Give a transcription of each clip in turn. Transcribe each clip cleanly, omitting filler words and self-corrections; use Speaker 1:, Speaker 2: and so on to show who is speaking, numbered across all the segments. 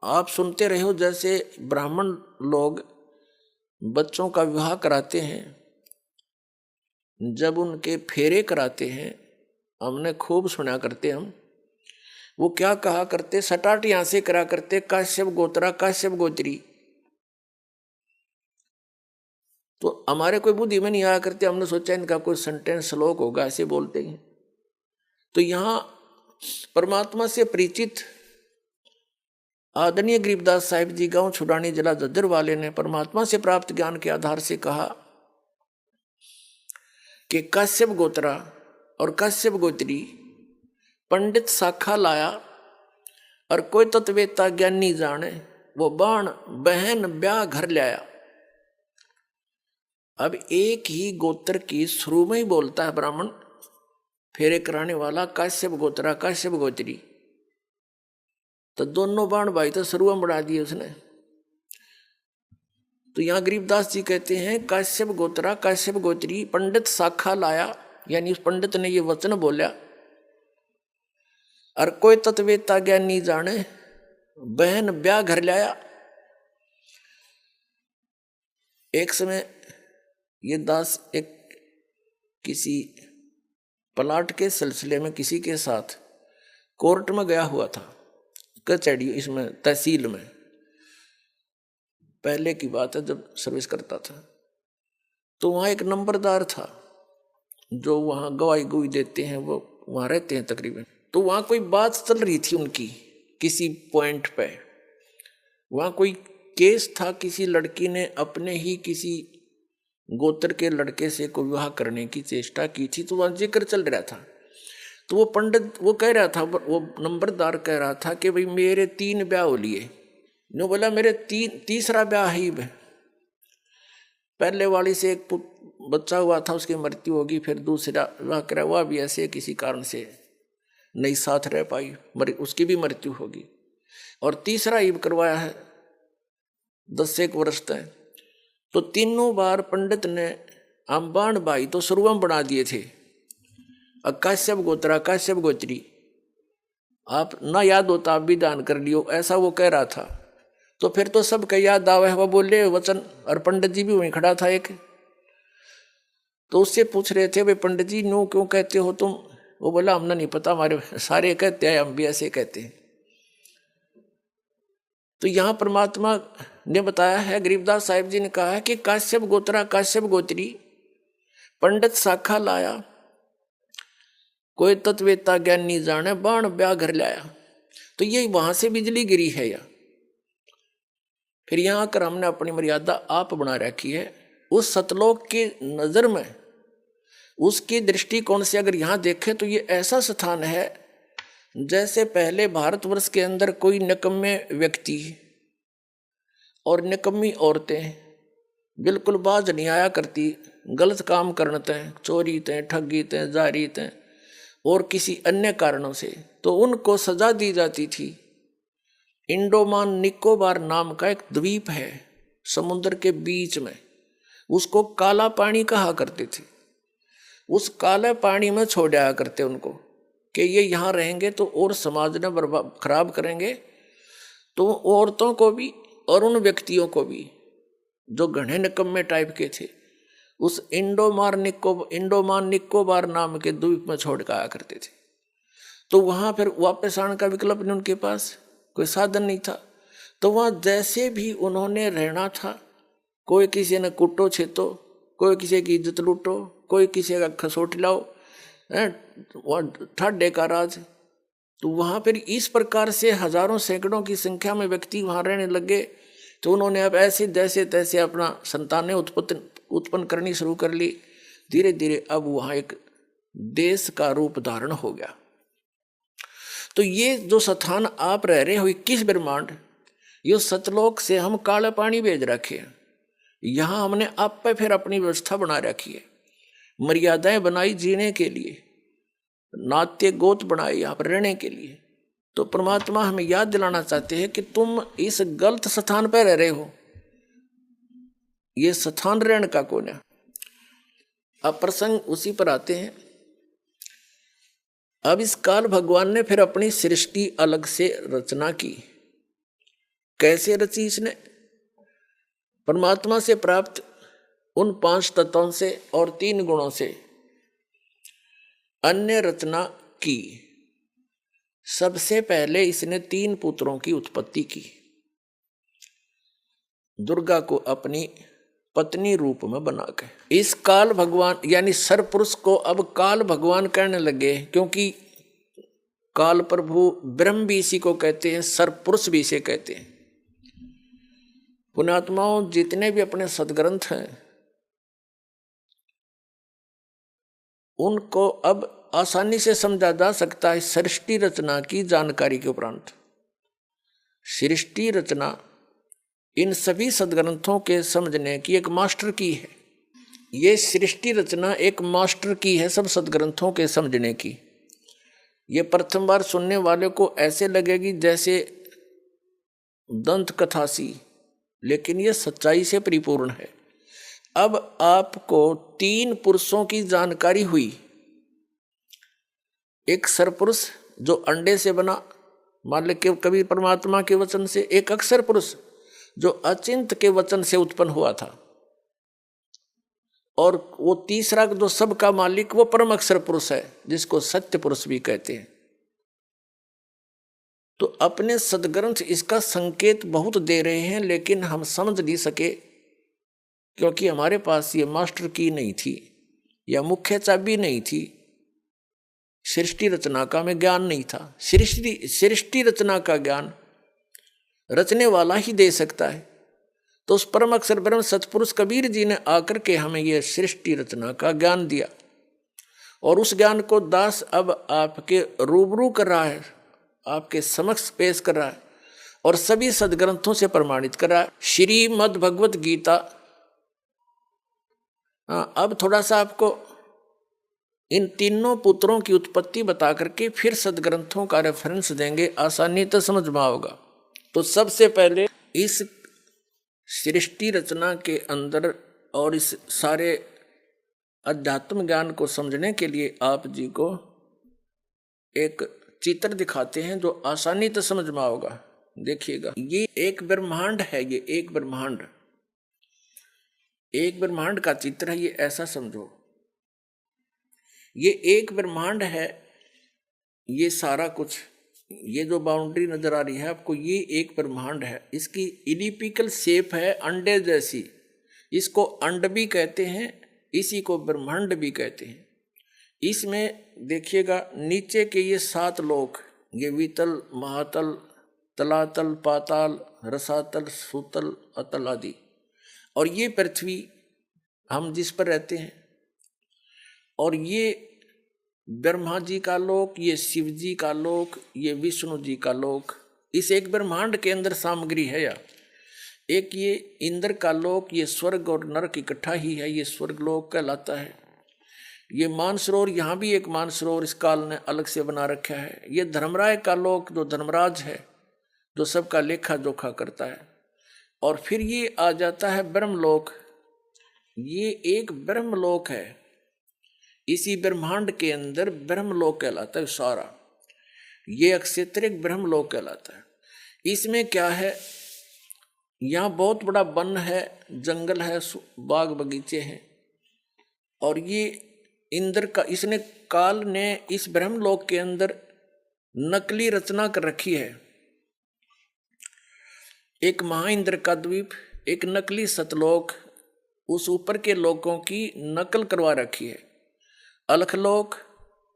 Speaker 1: आप सुनते रहे हो जैसे ब्राह्मण लोग बच्चों का विवाह कराते हैं, जब उनके फेरे कराते हैं, हमने खूब सुना करते हम, वो क्या कहा करते, सटाट यहां से करा करते, काश्यप गोत्रा काश्यप गोत्री। तो हमारे कोई बुद्धि में नहीं आया करते, हमने सोचा इनका कोई सेंटेंस श्लोक होगा, ऐसे बोलते हैं। तो यहां परमात्मा से परिचित आदरणीय गरीबदास साहिब जी गांव छुड़ानी जिला झज्जर वाले ने परमात्मा से प्राप्त ज्ञान के आधार से कहा कि काश्यप गोत्रा और काश्यप गोत्री पंडित शाखा लाया, और कोई तत्वेता ज्ञानी जाने, वो बाण बहन ब्याह घर लाया। अब एक ही गोत्र की शुरू में ही बोलता है ब्राह्मण फेरे कराने वाला काश्यप गोत्रा काश्यप गोत्री, तो दोनों बाण भाई तो शुरू में बढ़ा दिए उसने। तो यहां गरीबदास जी कहते हैं काश्यप गोत्रा काश्यप गोत्री पंडित शाखा लाया, यानी उस पंडित ने ये वचन बोला, और कोई तत्वेता ज्ञानी जाने, बहन ब्याह घर लाया। एक समय ये दास एक किसी प्लाट के सिलसिले में किसी के साथ कोर्ट में गया हुआ था, कचहरी, इसमें तहसील में, पहले की बात है जब सर्विस करता था। तो वहाँ एक नंबरदार था जो वहाँ गवाही गुई देते हैं, वो वहाँ रहते हैं तकरीबन। तो वहाँ कोई बात चल रही थी उनकी किसी पॉइंट पे, वहाँ कोई केस था, किसी लड़की ने अपने ही किसी गोत्र के लड़के से को विवाह करने की चेष्टा की थी, तो वहाँ जिक्र चल रहा था। तो वो पंडित वो कह रहा था, वो नंबरदार कह रहा था कि भाई मेरे 3 ब्याह हो लिए। नो बोला मेरे तीसरा ब्याह ही है, पहले वाली से एक बच्चा हुआ था, उसकी मृत्यु होगी, फिर दूसरा विवाह करा, हुआ भी ऐसे किसी कारण से नहीं साथ रह पाई, उसकी भी मृत्यु होगी, और तीसरा ईब करवाया है 10 वर्ष तक। तो तीनों बार पंडित ने अम्बाण भाई तो शुरू में बना दिए थे, काश्यप गोत्रा काश्यप गोत्री, आप ना याद होता आप भी दान कर लियो, ऐसा वो कह रहा था। तो फिर तो सब का याद आवे, वो बोले वचन, और पंडित जी भी वहीं खड़ा था एक। तो उससे पूछ रहे थे भाई पंडित जी नो क्यों कहते हो तुम? वो बोला हमने नहीं पता, हमारे सारे कहते हैं, हम भी ऐसे कहते हैं। तो यहाँ परमात्मा ने बताया है, गरीबदास साहिब जी ने कहा है कि काश्यप गोत्रा काश्यप गोत्री पंडित शाखा लाया, कोई तत्वेता ज्ञानी जाने, बाण ब्याह घर लाया। तो ये वहां से बिजली गिरी है या फिर यहां आकर हमने अपनी मर्यादा आप बना रखी है। उस सतलोक की नजर में, उसकी दृष्टिकोण से अगर यहां देखें तो ये ऐसा स्थान है जैसे पहले भारतवर्ष के अंदर कोई निकम्मे व्यक्ति और निकम्मी औरतें बिल्कुल बाज नहीं आया करती, गलत काम करते हैं, चोरी थे, ठगी थे, जारी थे, और किसी अन्य कारणों से, तो उनको सजा दी जाती थी। इंडोमान निकोबार नाम का एक द्वीप है समुद्र के बीच में, उसको काला पानी कहा करते थे। उस काले पानी में छोड़ आया करते उनको कि ये यहाँ रहेंगे तो और समाज ने बर्बाद खराब करेंगे, तो औरतों को भी और उन व्यक्तियों को भी जो घने निकम्मे टाइप के थे, उस इंडोमान निकोबार नाम के द्वीप में छोड़ कर आया करते थे। तो वहां फिर वापस आने का विकल्प नहीं, उनके पास कोई साधन नहीं था। तो वहां जैसे भी उन्होंने रहना था, कोई किसी ने कुटो छेतो, कोई किसी की इज्जत लूटो, कोई किसी का खसोट लाओ, ठाडे का राज। तो वहां फिर इस प्रकार से हजारों सैकड़ों की संख्या में व्यक्ति वहां रहने लगे। तो उन्होंने अब ऐसे जैसे तैसे अपना संतानें उत्पन्न करनी शुरू कर ली। धीरे धीरे अब वहां एक देश का रूप धारण हो गया। तो ये जो स्थान आप रह रहे हो 21 ब्रह्मांड, ये सतलोक से हम काला पानी भेज रखे हैं। यहां हमने आप पे फिर अपनी व्यवस्था बना रखी है, मर्यादाएं बनाई जीने के लिए, नाट्य गोत बनाए यहाँ पर रहने के लिए। तो परमात्मा हमें याद दिलाना चाहते हैं कि तुम इस गलत स्थान पर रह रहे हो, ये स्थान रहने का कौन है। अब प्रसंग उसी पर आते हैं। अब इस काल भगवान ने फिर अपनी सृष्टि अलग से रचना की, कैसे रची इसने? परमात्मा से प्राप्त उन 5 तत्वों से और 3 गुणों से अन्य रचना की। सबसे पहले इसने 3 पुत्रों की उत्पत्ति की। दुर्गा को अपनी पत्नी रूप में बना के इस काल भगवान यानी सरपुरुष को अब काल भगवान कहने लगे, क्योंकि काल प्रभु ब्रह्म भी इसी को कहते हैं, सरपुरुष भी इसे कहते हैं। पुण्यात्माओं, जितने भी अपने सदग्रंथ हैं उनको अब आसानी से समझा जा सकता है सृष्टि रचना की जानकारी के उपरांत। सृष्टि रचना इन सभी सदग्रंथों के समझने की एक मास्टर की है। ये सृष्टि रचना एक मास्टर की है सब सदग्रंथों के समझने की। ये प्रथम बार सुनने वाले को ऐसे लगेगी जैसे दंत कथा सी, लेकिन ये सच्चाई से परिपूर्ण है। अब आपको 3 पुरुषों की जानकारी हुई। एक सरपुरुष जो अंडे से बना, मान ले कभी परमात्मा के वचन से, एक अक्षर पुरुष जो अचिंत के वचन से उत्पन्न हुआ था, और वो तीसरा जो सबका मालिक वो परम अक्षर पुरुष है जिसको सत्य पुरुष भी कहते हैं। तो अपने सदग्रंथ इसका संकेत बहुत दे रहे हैं, लेकिन हम समझ नहीं सके क्योंकि हमारे पास ये मास्टर की नहीं थी या मुख्य चाबी नहीं थी। सृष्टि रचना का हमें ज्ञान नहीं था। सृष्टि रचना का ज्ञान रचने वाला ही दे सकता है। तो उस परम अक्षर ब्रह्म सतपुरुष कबीर जी ने आकर के हमें यह सृष्टि रचना का ज्ञान दिया, और उस ज्ञान को दास अब आपके रूबरू कर रहा है, आपके समक्ष पेश कर रहा है और सभी सदग्रंथों से प्रमाणित कर रहा है। श्रीमद् भगवत गीता। अब थोड़ा सा आपको इन तीनों पुत्रों की उत्पत्ति बता करके फिर सदग्रंथों का रेफरेंस देंगे, आसानी तो समझ में आओगा। तो सबसे पहले इस सृष्टि रचना के अंदर और इस सारे अध्यात्म ज्ञान को समझने के लिए आप जी को एक चित्र दिखाते हैं जो आसानी तो समझ में आओगा। देखिएगा, ये एक ब्रह्मांड है, ये एक ब्रह्मांड का चित्र है। ये ऐसा समझो, ये एक ब्रह्मांड है। ये सारा कुछ, ये जो बाउंड्री नजर आ रही है आपको, ये एक ब्रह्मांड है। इसकी इलिप्टिकल शेप है, अंडे जैसी। इसको अंड भी कहते हैं, इसी को ब्रह्मांड भी कहते हैं। इसमें देखिएगा नीचे के ये 7 लोक, ये वितल, महातल, तलातल, पाताल, रसातल, सुतल, अतल आदि, और ये पृथ्वी हम जिस पर रहते हैं, और ये ब्रह्मा जी का लोक, ये शिव जी का लोक, ये विष्णु जी का लोक। इस एक ब्रह्मांड के अंदर सामग्री है। या एक ये इंद्र का लोक, ये स्वर्ग और नरक इकट्ठा ही है, ये स्वर्ग लोक कहलाता है। ये मानसरोवर, यहाँ भी एक मानसरोवर इस काल ने अलग से बना रखा है। ये धर्मराय का लोक जो धर्मराज है, जो सबका लेखा जोखा करता है। और फिर ये आ जाता है ब्रह्मलोक। ये एक ब्रह्मलोक है, इसी ब्रह्मांड के अंदर ब्रह्मलोक कहलाता है सारा। ये अक्षेत्र एक ब्रह्मलोक कहलाता है। इसमें क्या है, यहाँ बहुत बड़ा वन है, जंगल है, बाग बगीचे हैं, और ये इंद्र का, इसने काल ने इस ब्रह्मलोक के अंदर नकली रचना कर रखी है। एक महाइंद्र का द्वीप, एक नकली सतलोक, उस ऊपर के लोकों की नकल करवा रखी है। अलखलोक,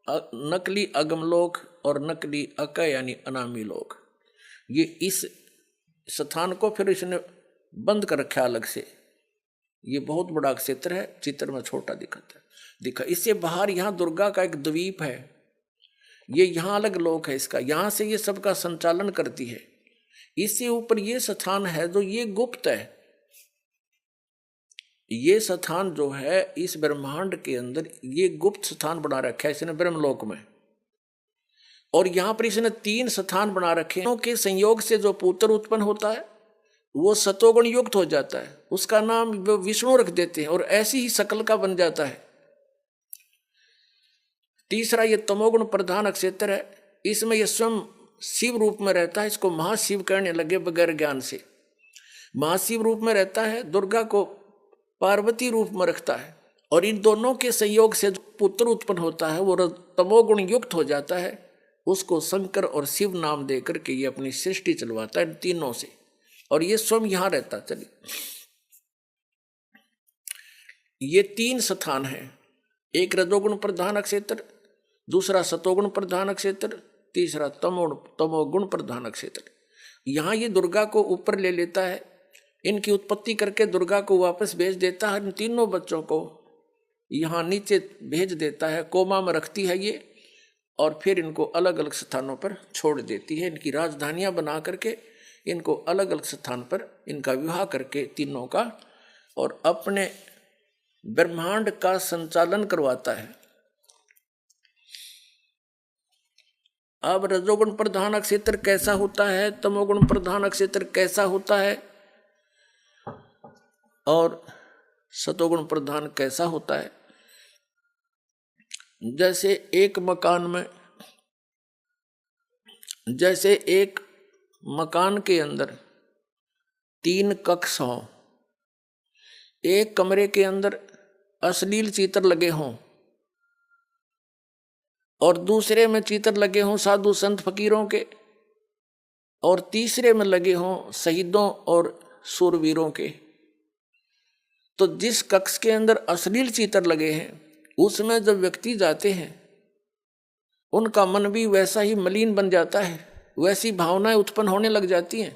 Speaker 1: नकली अगमलोक और नकली अक यानी अनामी लोक। ये इस स्थान को फिर इसने बंद कर रखा अलग से। ये बहुत बड़ा क्षेत्र है, चित्र में छोटा दिखा। इससे बाहर यहाँ दुर्गा का एक द्वीप है, ये यहाँ अलग लोक है इसका, यहाँ से ये सबका संचालन करती है। इससे ऊपर ये स्थान है जो ये गुप्त है। ये स्थान जो है इस ब्रह्मांड के अंदर ये गुप्त स्थान बना रखा है इसने ब्रह्मलोक में। और यहाँ पर इसने 3 स्थान बना रखे हैं के संयोग से जो पुत्र उत्पन्न होता है वो सतोगुण युक्त हो जाता है, उसका नाम विष्णु रख देते हैं और ऐसी ही शकल का बन जाता है। तीसरा ये तमोगुण प्रधान क्षेत्र है, इसमें ये स्वयं शिव रूप में रहता है, इसको महाशिव कहने लगे बगैर ज्ञान से। महाशिव रूप में रहता है, दुर्गा को पार्वती रूप में रखता है, और इन दोनों के संयोग से जो पुत्र उत्पन्न होता है वो तमोगुण युक्त हो जाता है। उसको शंकर और शिव नाम दे करके ये अपनी सृष्टि चलवाता है इन तीनों से, और ये स्वयं यहां रहता। चलिए, ये 3 स्थान है, एक रजोगुण प्रधान क्षेत्र, दूसरा सतोगुण प्रधान क्षेत्र, तीसरा तमोगुण प्रधान क्षेत्र। यहाँ ये दुर्गा को ऊपर ले लेता है, इनकी उत्पत्ति करके दुर्गा को वापस भेज देता है, इन तीनों बच्चों को यहाँ नीचे भेज देता है, कोमा में रखती है ये, और फिर इनको अलग अलग स्थानों पर छोड़ देती है। इनकी राजधानियां बना करके इनको अलग अलग स्थान पर इनका विवाह करके तीनों का, और अपने ब्रह्मांड का संचालन करवाता है। अब रजोगुण प्रधान क्षेत्र कैसा होता है, तमोगुण प्रधान क्षेत्र कैसा होता है, और सतोगुण प्रधान कैसा होता है। जैसे एक मकान के अंदर 3 कक्ष हों, एक कमरे के अंदर अश्लील चित्र लगे हों, और दूसरे में चित्र लगे हों साधु संत फकीरों के, और तीसरे में लगे हों शहीदों और शूरवीरों के। तो जिस कक्ष के अंदर अश्लील चित्र लगे हैं उसमें जब व्यक्ति जाते हैं उनका मन भी वैसा ही मलिन बन जाता है, वैसी भावनाएं उत्पन्न होने लग जाती हैं।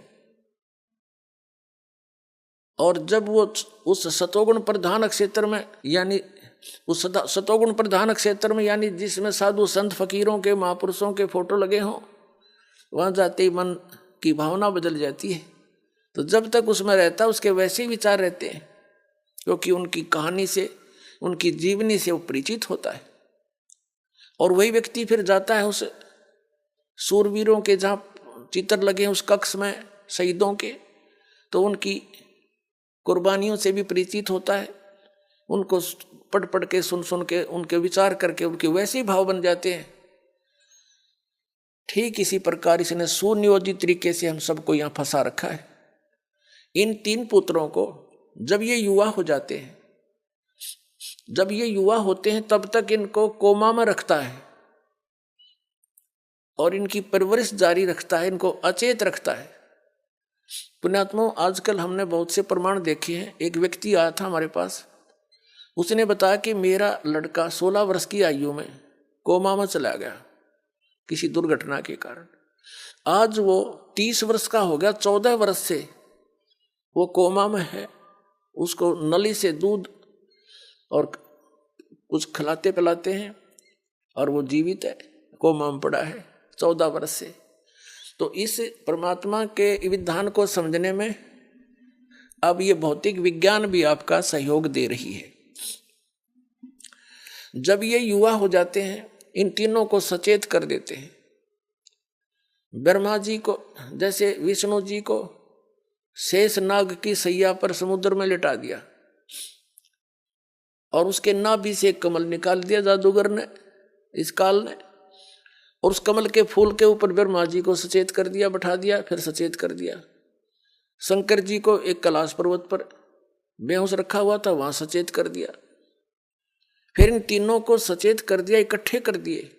Speaker 1: और जब वो उस सतोगुण प्रधान क्षेत्र में, यानी उस सतोगुण प्रधान क्षेत्र में, यानी जिसमें साधु संत फकीरों के महापुरुषों के फोटो लगे हों, वहां जाते ही मन की भावना बदल जाती है। तो जब तक उसमें रहता उसके वैसे ही विचार रहते हैं, क्योंकि उनकी कहानी से, उनकी जीवनी से वो परिचित होता है। और वही व्यक्ति फिर जाता है उस शूरवीरों के जहाँ चित्र लगे हैं उस कक्ष में शहीदों के, तो उनकी कुर्बानियों से भी परिचित होता है, उनको पढ़ पढ़ के सुन सुन के उनके विचार करके उनके वैसे ही भाव बन जाते हैं। ठीक इसी प्रकार इसने सुनियोजित तरीके से हम सबको यहाँ फंसा रखा है। इन 3 पुत्रों को जब ये युवा हो जाते हैं, जब ये युवा होते हैं तब तक इनको कोमा में रखता है और इनकी परवरिश जारी रखता है, इनको अचेत रखता है। पुण्यात्माओं, आजकल हमने बहुत से प्रमाण देखे हैं। एक व्यक्ति आया था हमारे पास, उसने बताया कि मेरा लड़का 16 वर्ष की आयु में कोमा में चला गया किसी दुर्घटना के कारण। आज वो 30 वर्ष का हो गया, 14 वर्ष से वो कोमा में है। उसको नली से दूध और कुछ खिलाते पिलाते हैं और वो जीवित है, कोमा में पड़ा है 14 वर्ष से। तो इस परमात्मा के विधान को समझने में अब ये भौतिक विज्ञान भी आपका सहयोग दे रही है। जब ये युवा हो जाते हैं, इन तीनों को सचेत कर देते हैं। ब्रह्मा जी को, जैसे विष्णु जी को शेष नाग की सैया पर समुद्र में लिटा दिया और उसके नाभि से एक कमल निकाल दिया जादूगर ने, इस काल ने, और उस कमल के फूल के ऊपर ब्रह्मा जी को सचेत कर दिया, बैठा दिया, फिर सचेत कर दिया। शंकर जी को एक कैलाश पर्वत पर बेहोश रखा हुआ था, वहां सचेत कर दिया। फिर इन तीनों को सचेत कर दिया, इकट्ठे कर दिए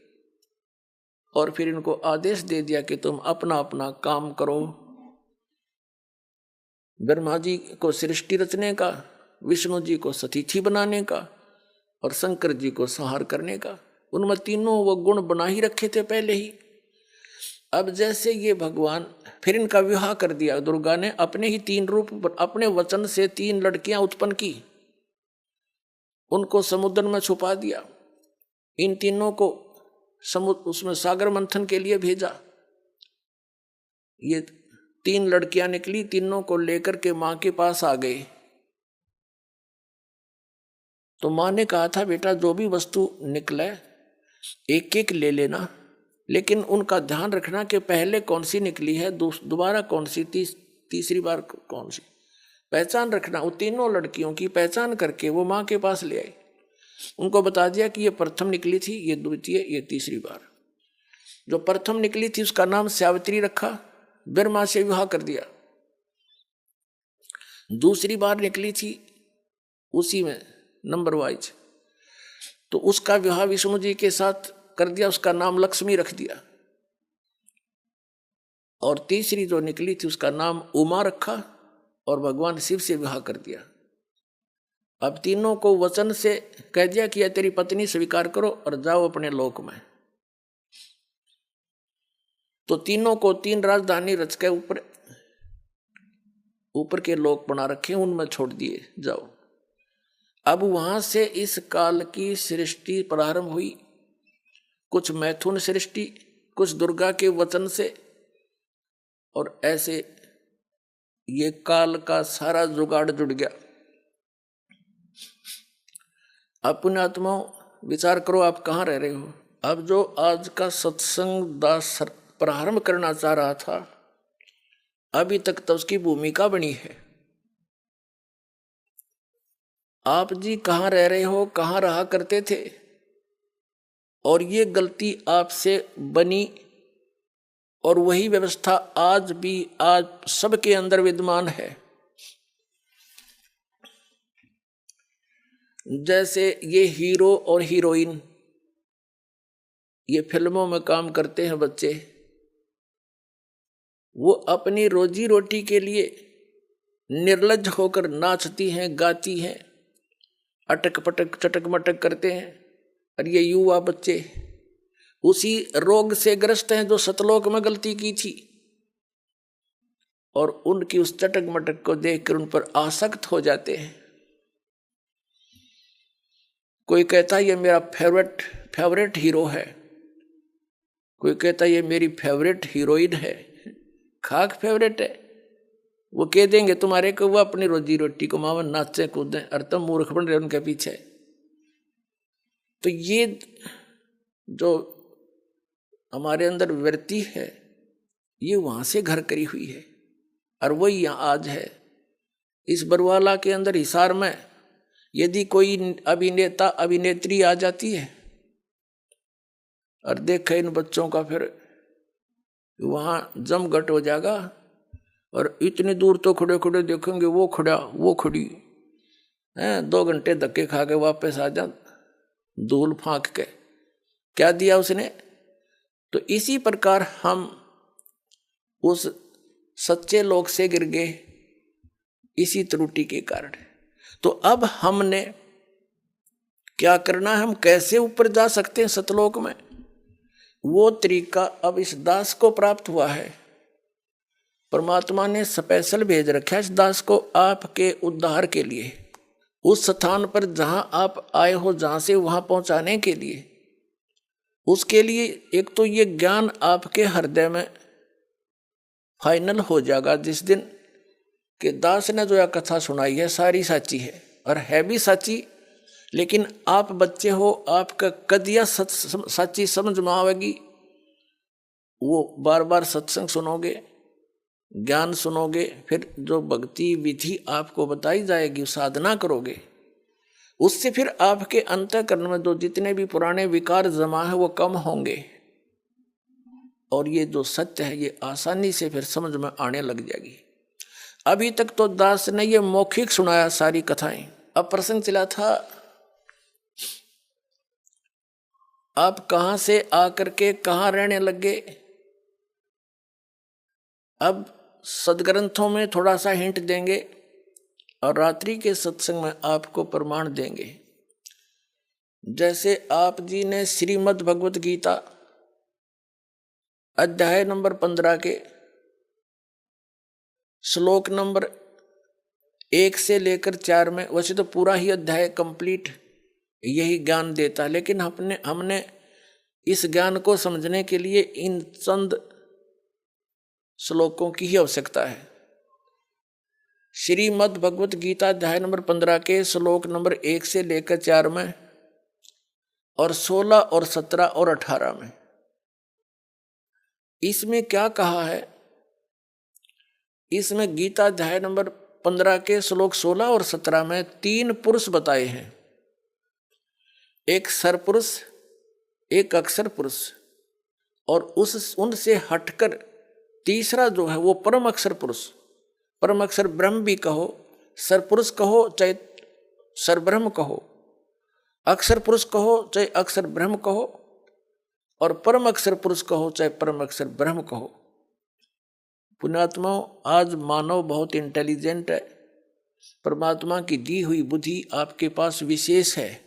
Speaker 1: और फिर इनको आदेश दे दिया कि तुम अपना अपना काम करो। ब्रह्मा जी को सृष्टि रचने का, विष्णु जी को सतीथि बनाने का और शंकर जी को संहार करने का। उनमें तीनों वो गुण बना ही रखे थे पहले ही। अब जैसे ये भगवान, फिर इनका विवाह कर दिया दुर्गा ने, अपने ही 3 रूप, अपने वचन से 3 लड़कियां उत्पन्न की, उनको समुद्र में छुपा दिया। इन तीनों को समुद्र, उसमें सागर मंथन के लिए भेजा। ये 3 लड़कियां निकली, तीनों को लेकर के मां के पास आ गए। तो मां ने कहा था, बेटा जो भी वस्तु निकले एक एक ले लेना, लेकिन उनका ध्यान रखना कि पहले कौन सी निकली है, दोबारा कौन सी, तीसरी बार कौन सी, पहचान रखना। वो तीनों लड़कियों की पहचान करके वो माँ के पास ले आई। उनको बता दिया कि ये प्रथम निकली थी, ये द्वितीय, ये तीसरी बार। जो प्रथम निकली थी उसका नाम सावित्री रखा, ब्रह्मा से विवाह कर दिया। दूसरी बार निकली थी उसी में नंबर वाइज, तो उसका विवाह विष्णु जी के साथ कर दिया, उसका नाम लक्ष्मी रख दिया। और तीसरी जो निकली थी उसका नाम उमा रखा और भगवान शिव से विवाह कर दिया। अब तीनों को वचन से कह दिया कि यह तेरी पत्नी स्वीकार करो और जाओ अपने लोक में। तो तीनों को 3 राजधानी रच के ऊपर के लोक बना रखे, उनमें छोड़ दिए, जाओ। अब वहां से इस काल की सृष्टि प्रारंभ हुई, कुछ मैथुन सृष्टि, कुछ दुर्गा के वचन से, और ऐसे ये काल का सारा जुगाड़ जुड़ गया। अब पुण्यात्माओं विचार करो, आप कहाँ रह रहे हो। अब जो आज का सत्संग दास प्रारंभ करना चाह रहा था, अभी तक तो उसकी भूमिका बनी है। आप जी कहाँ रह रहे हो, कहाँ रहा करते थे, और ये गलती आपसे बनी, और वही व्यवस्था आज सबके अंदर विद्यमान है। जैसे ये हीरो और हीरोइन ये फिल्मों में काम करते हैं बच्चे, वो अपनी रोजी रोटी के लिए निर्लज्ज होकर नाचती हैं, गाती हैं, अटक पटक चटक मटक करते हैं। और ये युवा बच्चे उसी रोग से ग्रस्त हैं जो सतलोक में गलती की थी, और उनकी उस चटक मटक को देखकर उन पर आसक्त हो जाते हैं। कोई कहता है ये मेरा फेवरेट हीरो है, कोई कहता है ये मेरी फेवरेट हीरोइन है। खाक फेवरेट है, वो कह देंगे तुम्हारे को वो अपनी रोजी रोटी को मावन नाचे कूदें, और तुम मूर्ख बन रहे उनके पीछे। तो ये जो हमारे अंदर वृत्ति है ये वहां से घर करी हुई है, और वही यहाँ आज है। इस बरवाला के अंदर हिसार में यदि कोई अभिनेता अभिनेत्री आ जाती है और देखे इन बच्चों का, फिर वहां जमघट हो जाएगा। और इतनी दूर तो खड़े खड़े देखेंगे, वो खड़ा वो खड़ी है, 2 घंटे धक्के खा के वापस आ जा, धूल फांक के, क्या दिया उसने। तो इसी प्रकार हम उस सच्चे लोक से गिर गए इसी त्रुटि के कारण। तो अब हमने क्या करना है, हम कैसे ऊपर जा सकते हैं सतलोक में, वो तरीका अब इस दास को प्राप्त हुआ है। परमात्मा ने स्पेशल भेज रखा है इस दास को आपके उद्धार के लिए, उस स्थान पर जहां आप आए हो, जहां से वहां पहुंचाने के लिए। उसके लिए एक तो ये ज्ञान आपके हृदय में फाइनल हो जाएगा जिस दिन के दास ने जो यह कथा सुनाई है सारी सच्ची है, और है भी सच्ची। लेकिन आप बच्चे हो, आपका कदिया सच्ची समझ में आवेगी, वो बार बार सत्संग सुनोगे, ज्ञान सुनोगे, फिर जो भक्ति विधि आपको बताई जाएगी साधना करोगे, उससे फिर आपके अंतःकरण में जो जितने भी पुराने विकार जमा है वो कम होंगे, और ये जो सत्य है ये आसानी से फिर समझ में आने लग जाएगी। अभी तक तो दास ने ये मौखिक सुनाया सारी कथाएं। अब प्रसंग चला था आप कहां से आकर के कहां रहने लगे। अब सदग्रंथों में थोड़ा सा हिंट देंगे और रात्रि के सत्संग में आपको प्रमाण देंगे। जैसे आप जी ने श्रीमद् भगवत गीता अध्याय नंबर 15 के श्लोक नंबर 1 से लेकर 4 में, वैसे तो पूरा ही अध्याय कंप्लीट यही ज्ञान देता है, लेकिन हमने इस ज्ञान को समझने के लिए इन चंद श्लोकों की ही आवश्यकता है। श्रीमद् भगवत गीता अध्याय नंबर 15 के श्लोक नंबर 1 से लेकर 4 में, और 16 और 17 और 18 में। इसमें क्या कहा है, इसमें गीता अध्याय नंबर 15 के श्लोक 16 और 17 में 3 पुरुष बताए हैं, एक सरपुरुष, एक अक्षर पुरुष और उनसे हटकर तीसरा जो है वो परम अक्षर पुरुष, परम अक्षर ब्रह्म भी कहो, सरपुरुष कहो चाहे सरब्रह्म कहो, अक्षर पुरुष कहो चाहे अक्षर ब्रह्म कहो, और परम अक्षर पुरुष कहो चाहे परम अक्षर ब्रह्म कहो। पुण्यात्माओं, आज मानव बहुत इंटेलिजेंट है। परमात्मा की दी हुई बुद्धि आपके पास विशेष है,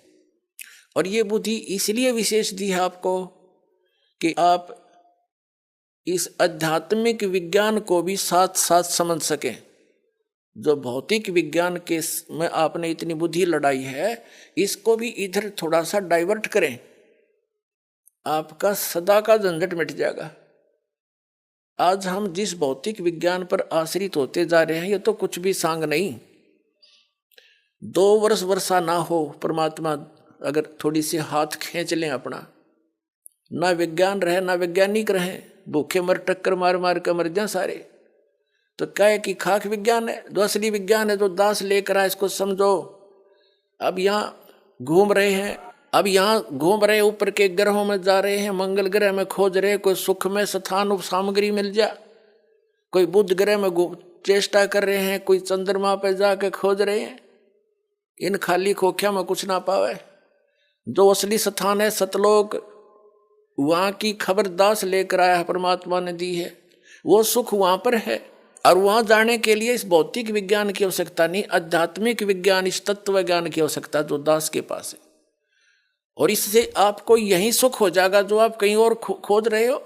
Speaker 1: और ये बुद्धि इसलिए विशेष दी है आपको कि आप इस आध्यात्मिक विज्ञान को भी साथ साथ समझ सकें। जो भौतिक विज्ञान के में आपने इतनी बुद्धि लड़ाई है, इसको भी इधर थोड़ा सा डाइवर्ट करें, आपका सदा का झंझट मिट जाएगा। आज हम जिस भौतिक विज्ञान पर आश्रित होते जा रहे हैं, ये तो कुछ भी सांग नहीं। 2 वर्ष वर्षा ना हो, परमात्मा अगर थोड़ी सी हाथ खींच लें अपना, ना विज्ञान रहे ना वैज्ञानिक रहे, भूखे मर टक्कर मार मार कर मर जाए सारे, तो क्या है कि खाक विज्ञान है। जो असली विज्ञान है, जो दास लेकर आए, इसको समझो। अब यहाँ घूम रहे हैं, अब यहाँ घूम रहे, ऊपर के ग्रहों में जा रहे हैं, मंगल ग्रह में खोज रहे, कोई सुख में स्थान सामग्री मिल जाए, कोई बुध ग्रह में चेष्टा कर रहे हैं, कोई चंद्रमा पर जाके खोज रहे हैं। इन खाली खोखिया में कुछ ना पावे। जो असली स्थान है सतलोक, वहाँ की खबर दास लेकर आया है, परमात्मा ने दी है, वो सुख वहाँ पर है। और वहाँ जाने के लिए इस भौतिक विज्ञान की आवश्यकता नहीं, आध्यात्मिक विज्ञान, इस तत्व ज्ञान की आवश्यकता जो दास के पास है। और इससे आपको यही सुख हो जाएगा जो आप कहीं और खोज रहे हो।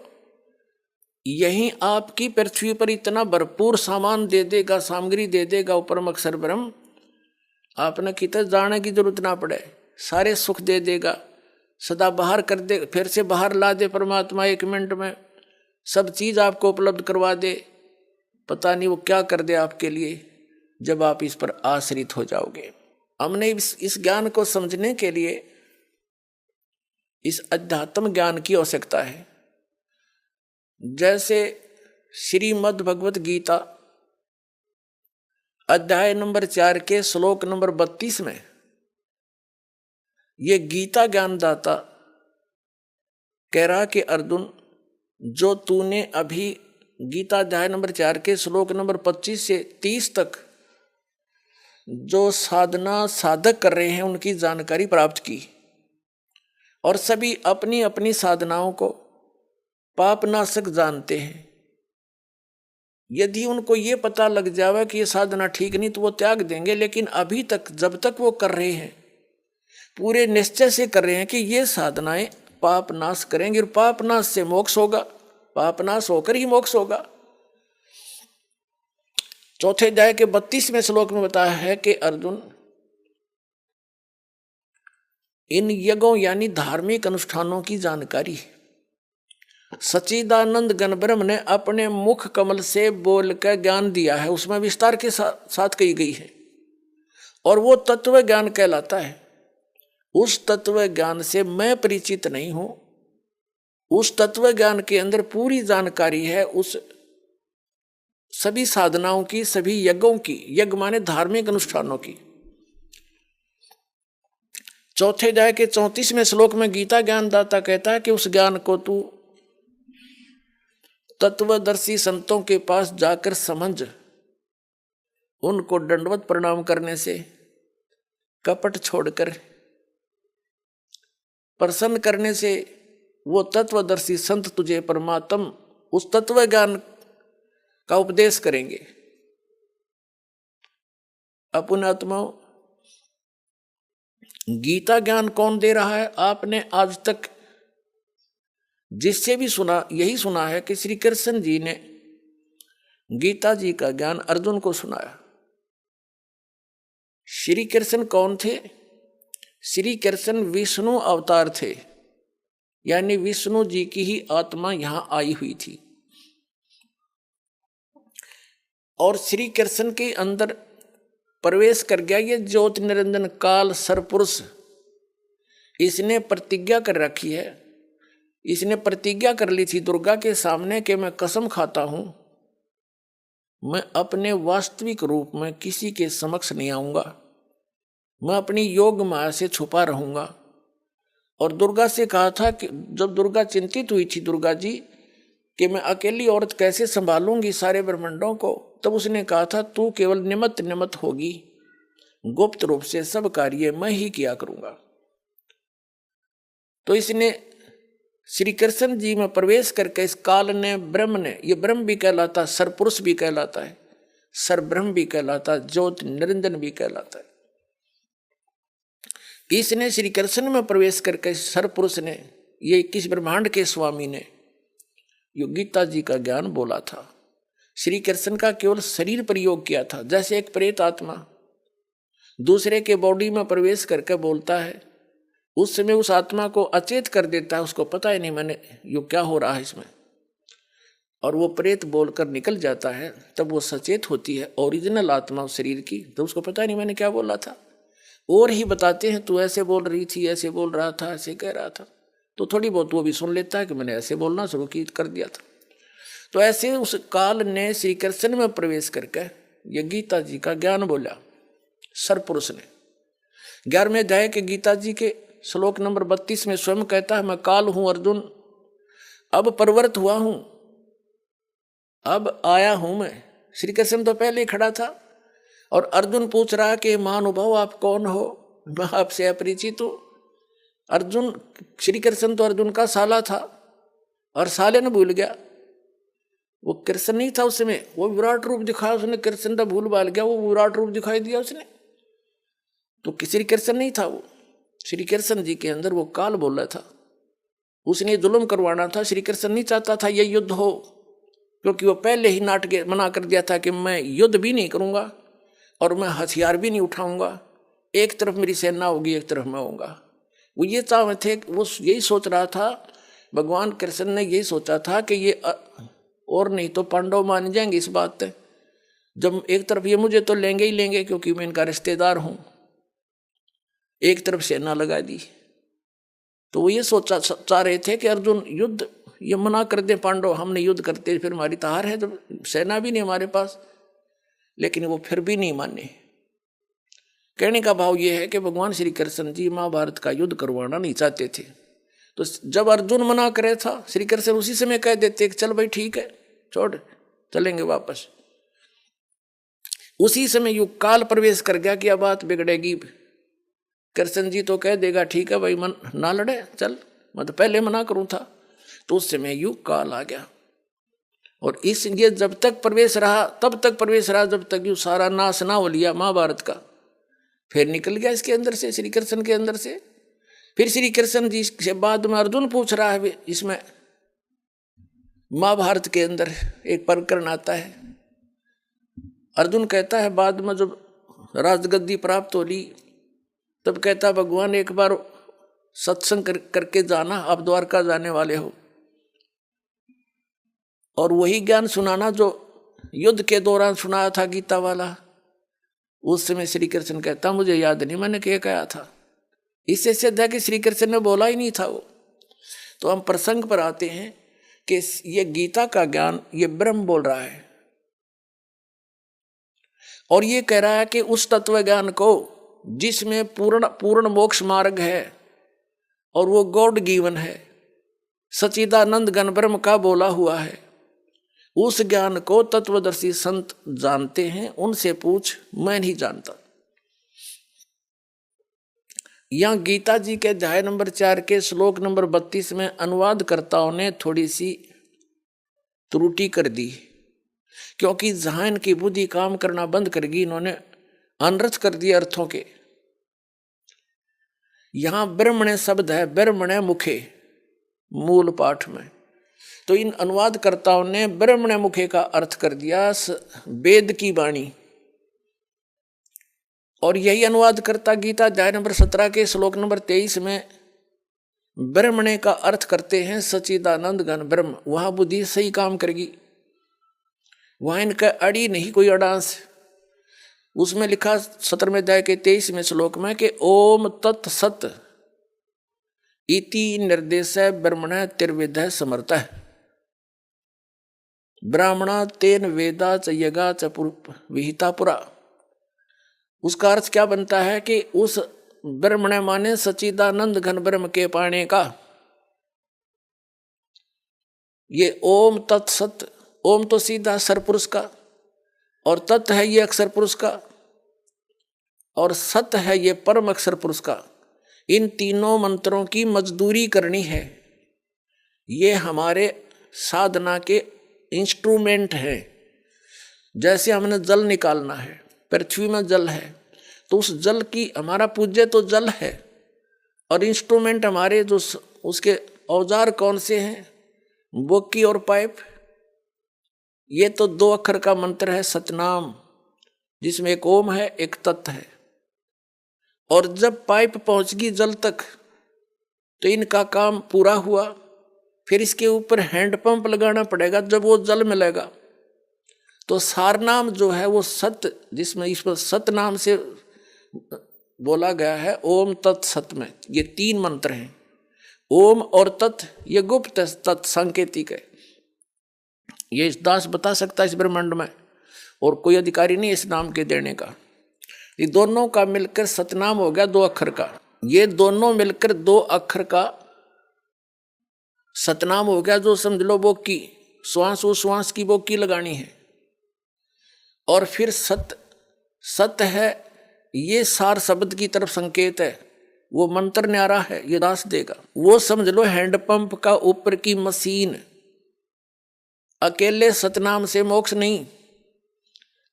Speaker 1: यही आपकी पृथ्वी पर इतना भरपूर सामान दे देगा, सामग्री दे देगा ऊपर अक्षर ब्रह्म, आपने कितना जाने की जरूरत ना पड़े, सारे सुख दे देगा। सदा बाहर कर दे, फिर से बाहर ला दे परमात्मा 1 मिनट में, सब चीज आपको उपलब्ध करवा दे। पता नहीं वो क्या कर दे आपके लिए जब आप इस पर आश्रित हो जाओगे। हमने इस ज्ञान को समझने के लिए इस अध्यात्म ज्ञान की आवश्यकता है। जैसे श्रीमद् भगवत गीता अध्याय नंबर 4 के श्लोक नंबर 32 में ये गीता ज्ञानदाता कह रहा कि अर्जुन, जो तूने अभी गीता अध्याय नंबर 4 के श्लोक नंबर 25 से 30 तक जो साधना साधक कर रहे हैं उनकी जानकारी प्राप्त की, और सभी अपनी अपनी साधनाओं को पापनाशक जानते हैं। यदि उनको ये पता लग जावे कि ये साधना ठीक नहीं तो वो त्याग देंगे, लेकिन अभी तक जब तक वो कर रहे हैं पूरे निश्चय से कर रहे हैं कि ये साधनाएं पाप नाश करेंगे, और पाप नाश से मोक्ष होगा, पाप नाश होकर ही मोक्ष होगा। चौथे अध्याय के 32वें श्लोक में बताया है कि अर्जुन, इन यज्ञों यानी धार्मिक अनुष्ठानों की जानकारी सच्चिदानंद गण ब्रह्म ने अपने मुख कमल से बोलकर ज्ञान दिया है, उसमें विस्तार के साथ कही गई है, और वो तत्व ज्ञान कहलाता है। उस तत्व ज्ञान से मैं परिचित नहीं हूं। उस तत्व ज्ञान के अंदर पूरी जानकारी है, उस सभी साधनाओं की, सभी यज्ञों की, यज्ञ माने धार्मिक अनुष्ठानों की। चौथे अध्याय के 34वें श्लोक में गीता ज्ञानदाता कहता है कि उस ज्ञान को तू तत्वदर्शी संतों के पास जाकर समझ, उनको दंडवत प्रणाम करने से, कपट छोड़कर प्रसन्न करने से वो तत्वदर्शी संत तुझे परमात्म उस तत्व ज्ञान का उपदेश करेंगे। पुण्यात्माओं, गीता ज्ञान कौन दे रहा है? आपने आज तक जिससे भी सुना यही सुना है कि श्री कृष्ण जी ने गीता जी का ज्ञान अर्जुन को सुनाया। श्री कृष्ण कौन थे? श्री कृष्ण विष्णु अवतार थे, यानी विष्णु जी की ही आत्मा यहां आई हुई थी, और श्री कृष्ण के अंदर प्रवेश कर गया ये ज्योति निरंजन काल सरपुरुष। इसने प्रतिज्ञा कर रखी है, इसने प्रतिज्ञा कर ली थी दुर्गा के सामने कि मैं कसम खाता हूं, मैं अपने वास्तविक रूप में किसी के समक्ष नहीं आऊंगा, मैं अपनी योग माया से छुपा रहूंगा, और दुर्गा से कहा था कि जब दुर्गा चिंतित हुई थी, दुर्गा जी, कि मैं अकेली औरत कैसे संभालूंगी सारे ब्रह्मांडों को, तब उसने कहा था तू केवल निमित्त निमित्त होगी, गुप्त रूप से सब कार्य मैं ही किया करूंगा। तो इसने श्री कृष्ण जी में प्रवेश करके इस काल ने, ब्रह्म ने, ये ब्रह्म भी कहलाता, सरपुरुष भी कहलाता है, सरब्रह्म भी कहलाता, ज्योत निरंजन भी कहलाता है। इसने श्री कृष्ण में प्रवेश करके सरपुरुष ने, ये 21 ब्रह्मांड के स्वामी ने यो गीता जी का ज्ञान बोला था। श्री कृष्ण का केवल शरीर प्रयोग किया था। जैसे एक प्रेत आत्मा दूसरे के बॉडी में प्रवेश करके बोलता है, उस समय उस आत्मा को अचेत कर देता है, उसको पता ही नहीं मैंने यो क्या हो रहा है इसमें, और वो प्रेत बोलकर निकल जाता है। तब वो सचेत होती है ओरिजिनल आत्मा उस शरीर की, तो उसको पता ही नहीं मैंने क्या बोला था। और ही बताते हैं तू ऐसे बोल रही थी, ऐसे बोल रहा था, ऐसे कह रहा था, तो थोड़ी बहुत वो भी सुन लेता है कि मैंने ऐसे बोलना शुरू कर दिया था। तो ऐसे उस काल ने श्री कृष्ण में प्रवेश करके ये गीता जी का ज्ञान बोला सरपुरुष ने। 11वें अध्याय के गीता जी के श्लोक नंबर 32 में स्वयं कहता है, मैं काल हूं अर्जुन, अब प्रवृत्त हुआ हूं, अब आया हूं मैं। श्री कृष्ण तो पहले ही खड़ा था और अर्जुन पूछ रहा कि महानुभाव आप कौन हो, मैं आपसे अपरिचित हूं। अर्जुन, श्री कृष्ण तो अर्जुन का साला था और साले ने भूल गया, वो कृष्ण नहीं था उसमें, वो विराट रूप दिखाया उसने, कृष्ण तो भूल भाल गया, वो विराट रूप दिखाई दिया उसने, तो श्री कृष्ण नहीं था वो। श्री कृष्ण जी के अंदर वो काल बोल रहा था, उसने जुल्म करवाना था। श्री कृष्ण नहीं चाहता था ये युद्ध हो, क्योंकि वो पहले ही नाटक मना कर दिया था कि मैं युद्ध भी नहीं करूंगा और मैं हथियार भी नहीं उठाऊंगा, एक तरफ मेरी सेना होगी, एक तरफ मैं होऊंगा। वो ये चाह थे, वो यही सोच रहा था, भगवान कृष्ण ने यही सोचा था कि ये और नहीं तो पांडव मान जाएंगे इस बात पे, जब एक तरफ ये मुझे तो लेंगे ही लेंगे क्योंकि मैं इनका रिश्तेदार हूं, एक तरफ सेना लगा दी। तो वो ये सोचा चाह रहे थे कि अर्जुन युद्ध ये मना कर दे पांडव, हमने युद्ध करते फिर हमारी तो हार है, तो सेना भी नहीं हमारे पास, लेकिन वो फिर भी नहीं माने। कहने का भाव ये है कि भगवान श्री कृष्ण जी महाभारत का युद्ध करवाना नहीं चाहते थे। तो जब अर्जुन मना करे था, श्री कृष्ण उसी समय कह देते कि चल भाई ठीक है, छोड़ चलेंगे वापस। उसी समय युग काल प्रवेश कर गया कि अब बात बिगड़ेगी, कृष्ण जी तो कह देगा ठीक है भाई मन ना लड़े, चल मैं तो पहले मना करूं था। तो उस समय युग काल आ गया और इसलिए जब तक प्रवेश रहा तब तक प्रवेश रहा जब तक यू सारा नाश ना हो लिया महाभारत का, फिर निकल गया इसके अंदर से, श्री कृष्ण के अंदर से। फिर श्री कृष्ण जी से बाद में अर्जुन पूछ रहा है, इसमें महाभारत के अंदर एक प्रकरण आता है, अर्जुन कहता है बाद में जब राजगद्दी प्राप्त हो ली तब कहता भगवान एक बार सत्संग करके जाना, आप द्वारका जाने वाले हो, और वही ज्ञान सुनाना जो युद्ध के दौरान सुनाया था गीता वाला। उस समय श्री कृष्ण कहता मुझे याद नहीं मैंने क्या कहा था। इससे सिद्ध है कि श्री कृष्ण ने बोला ही नहीं था वो। तो हम प्रसंग पर आते हैं कि ये गीता का ज्ञान ये ब्रह्म बोल रहा है और ये कह रहा है कि उस तत्व ज्ञान को जिसमें पूर्ण मोक्ष मार्ग है और वो गॉड गिवन है, सच्चिदानंद घन ब्रह्म का बोला हुआ है, उस ज्ञान को तत्वदर्शी संत जानते हैं, उनसे पूछ, मैं नहीं जानता। यहां गीता जी के अध्याय नंबर 4 के श्लोक नंबर 32 में अनुवादकर्ताओं ने थोड़ी सी त्रुटि कर दी, क्योंकि जहां इनकी बुद्धि काम करना बंद करेगी इन्होंने अनर्थ कर दिए अर्थों के। यहां ब्रह्मणे शब्द है, ब्रह्मणे मुखे मूल पाठ में, तो इन अनुवादकर्ताओं ने ब्रह्मणे मुखे का अर्थ कर दिया वेद की वाणी। और यही अनुवादकर्ता गीता अध्याय नंबर 17 के श्लोक नंबर 23 में ब्रह्मणे का अर्थ करते हैं सच्चिदानंद घन ब्रह्म। वहां बुद्धि सही काम करेगी, वहां इनका अड़ी नहीं कोई अडांस। उसमें लिखा 17वें अध्याय के 23वें श्लोक में कि ओम तत् सत इति निर्देश ब्रह्मण त्रिविध समर्थ ब्राह्मणा तेन वेदा च यगा च विहिता पुरा। उसका अर्थ क्या बनता है कि उस ब्रह्मणे माने सच्चिदानंद घन ब्रह्म के पाने का। ये ओम तत्सत, ओम तो सीधा सरपुरुष का, और तत् है ये अक्षर पुरुष का, और सत है ये परम अक्षर पुरुष का। इन तीनों मंत्रों की मजदूरी करनी है। ये हमारे साधना के इंस्ट्रूमेंट हैं। जैसे हमने जल निकालना है, पृथ्वी में जल है तो उस जल की, हमारा पूज्य तो जल है, और इंस्ट्रूमेंट हमारे जो उसके औजार कौन से हैं, बोकी और पाइप। ये तो 2 अक्षर का मंत्र है सतनाम, जिसमें एक ओम है एक तत् है। और जब पाइप पहुंचगी जल तक तो इनका काम पूरा हुआ। फिर इसके ऊपर हैंडपंप लगाना पड़ेगा। जब वो जल मिलेगा तो सारनाम जो है वो सत, जिसमें इस पर सत नाम से बोला गया है, ओम तत् सत में ये 3 मंत्र हैं। ओम और तत् ये गुप्त, तत् सांकेतिक है। ये इस दास बता सकता है इस ब्रह्मांड में, और कोई अधिकारी नहीं इस नाम के देने का। ये दोनों का मिलकर सतनाम हो गया 2 अक्षर का। ये दोनों मिलकर 2 अक्षर का सतनाम हो गया, जो समझ लो वो की श्वास उश्वास की बोकी लगानी है। और फिर सत, सत है ये सार शब्द की तरफ संकेत है, वो मंत्र न्यारा है, ये दास देगा। वो समझ लो हैंडपंप का ऊपर की मशीन। अकेले सतनाम से मोक्ष नहीं,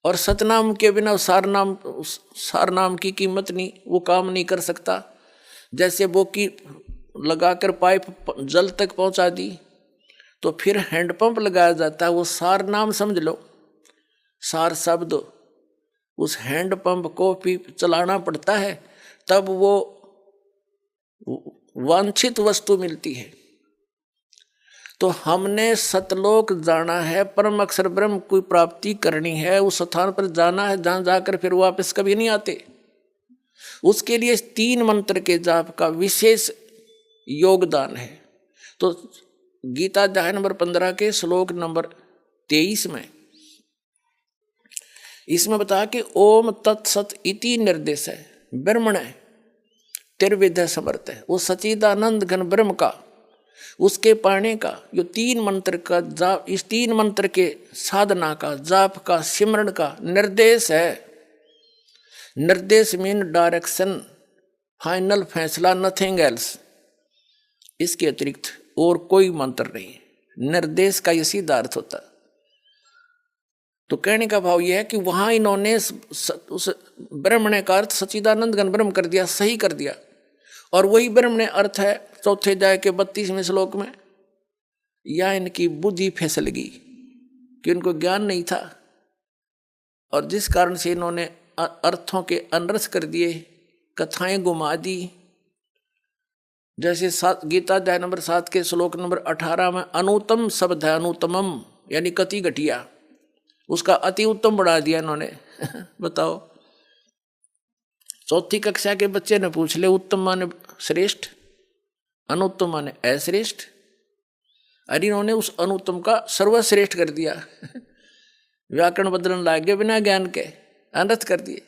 Speaker 1: और सतनाम के बिना सारनाम की कीमत नहीं, वो काम नहीं कर सकता। जैसे बोकी लगाकर पाइप जल तक पहुंचा दी तो फिर हैंडपंप लगाया जाता है, वो सारनाम समझ लो, सार शब्द। उस हैंडपंप को भी चलाना पड़ता है, तब वो वांछित वस्तु मिलती है। तो हमने सतलोक जाना है, परम अक्षर ब्रह्म की प्राप्ति करनी है, उस स्थान पर जाना है जहां जाकर फिर वापस कभी नहीं आते। उसके लिए 3 मंत्र के जाप का विशेष योगदान है। तो गीता अध्याय नंबर 15 के श्लोक नंबर 23 में इसमें बताया कि ओम तत्सत इति निर्देश है, ब्रह्मण त्रिविध समर्थ है, वो सच्चिदानंद घन ब्रह्म का, उसके पाने का जो 3 मंत्र का जाप, इस 3 मंत्र के साधना का, जाप का, सिमरण का निर्देश है। निर्देश मीन डायरेक्शन, फाइनल फैसला, नथिंग एल्स। इसके अतिरिक्त और कोई मंत्र नहीं। निर्देश का ये सीधा अर्थ होता। तो कहने का भाव यह है कि वहां इन्होंने उस ब्रह्मण्य का अर्थ सच्चिदानंद घन ब्रह्म कर दिया, सही कर दिया। और वही ब्रह्मण्य अर्थ है 4थे अध्याय के 32वें श्लोक में। या इनकी बुद्धि फिसल गई कि इनको ज्ञान नहीं था, और जिस कारण से इन्होंने अर्थों के अनरस कर दिए, कथाएं घुमा दी। जैसे गीता अध्याय नंबर 7 के श्लोक नंबर 18 में अनुत्तम शब्द है, अनुत्तमम यानी कति घटिया, उसका अति उत्तम बढ़ा दिया इन्होंने। बताओ, 4ठी कक्षा के बच्चे ने पूछ ले, उत्तम माने श्रेष्ठ, अनुत्तम माने अश्रेष्ठ। अरे इन्होंने उस अनुत्तम का सर्वश्रेष्ठ कर दिया। व्याकरण बदलन लाग गए बिना ज्ञान के, अनर्थ कर दिए।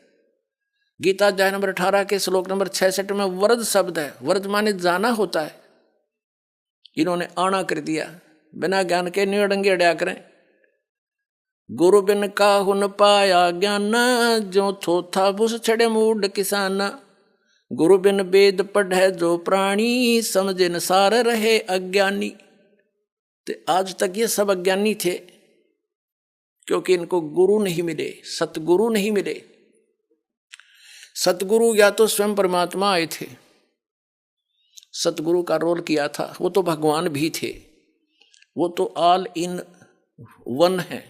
Speaker 1: गीता अध्याय नंबर 18 के श्लोक नंबर 66 में वरद शब्द है, वरद माने जाना होता है, इन्होंने आना कर दिया। बिना ज्ञान के निड़ंगे अड्या करें। गुरु बिन काहु न पाया ज्ञान, जो थोथा बुस छड़े मूड किसान। गुरु बिन वेद पढ़े जो प्राणी, समझे न सार रहे अज्ञानी। तो आज तक ये सब अज्ञानी थे, क्योंकि इनको गुरु नहीं मिले, सतगुरु नहीं मिले। सतगुरु या तो स्वयं परमात्मा आए थे, सतगुरु का रोल किया था, वो तो भगवान भी थे, वो तो ऑल इन वन है,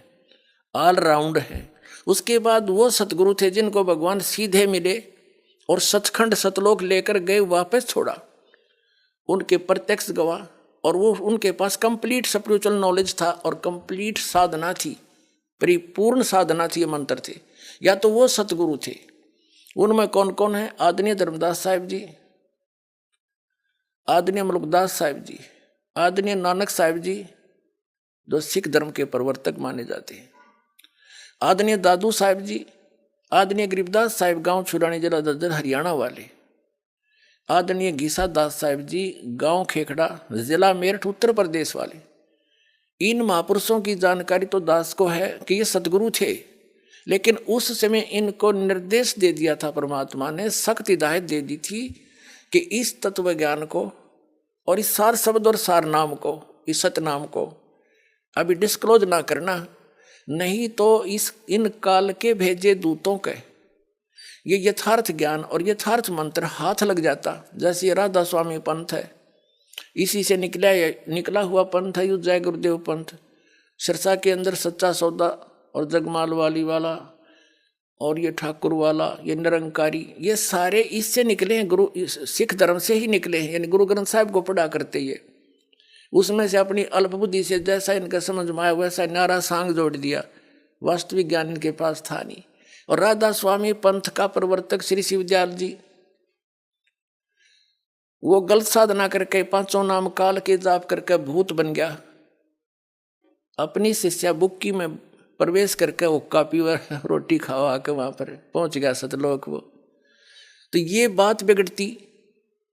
Speaker 1: ऑल राउंड है। उसके बाद वो सतगुरु थे जिनको भगवान सीधे मिले और सचखंड सतलोक लेकर गए, वापस छोड़ा, उनके प्रत्यक्ष गवाह। और वो उनके पास कंप्लीट स्पिरिचुअल नॉलेज था और कंप्लीट साधना थी, परिपूर्ण साधना थी, ये मंत्र थे। या तो वो सतगुरु थे। उनमें कौन कौन है? आदरणीय धर्मदास साहिब जी, आदरणीय मलुकदास साहिब जी, आदरणीय नानक साहिब जी जो सिख धर्म के प्रवर्तक माने जाते हैं, आदरणीय दादू साहिब जी, आदरणीय गरीबदास साहिब गांव छुरानी जिला दद्दर हरियाणा वाले, आदरणीय गीसा दास साहिब जी, गांव खेखड़ा, जिला मेरठ, उत्तर प्रदेश वाले। इन महापुरुषों की जानकारी तो दास को है कि ये सतगुरु थे, लेकिन उस समय इनको निर्देश दे दिया था परमात्मा ने, सख्त हिदायत दे दी थी कि इस तत्व ज्ञान को और इस सार शब्द और सार नाम को, इस सतनाम को अभी डिस्क्लोज ना करना, नहीं तो इन काल के भेजे दूतों के ये यथार्थ ज्ञान और यथार्थ मंत्र हाथ लग जाता। जैसे ये राधा स्वामी पंथ है, इसी से निकला हुआ पंथ है, युद्ध जय गुरुदेव पंथ। सिरसा के अंदर सच्चा सौदा और जगमाल वाली वाला और ये ठाकुर वाला, ये निरंकारी, ये सारे इससे निकले हैं, गुरु सिख धर्म से ही निकले हैं, यानी गुरु ग्रंथ साहिब को पढ़ा करते ये। उसमें से अपनी अल्प बुद्धि से जैसा इनका समझ में आया वैसा नारा सांग जोड़ दिया, वास्तविक ज्ञान इनके पास था नहीं। और राधा स्वामी पंथ का प्रवर्तक श्री शिवदयाल जी, वो गलत साधना करके पांचों नाम काल के जाप करके भूत बन गया, अपनी शिष्या बुक्की में प्रवेश करके हुक्का पीवा रोटी खावा के वहां पर पहुंच गया सतलोक वो। तो ये बात बिगड़ती।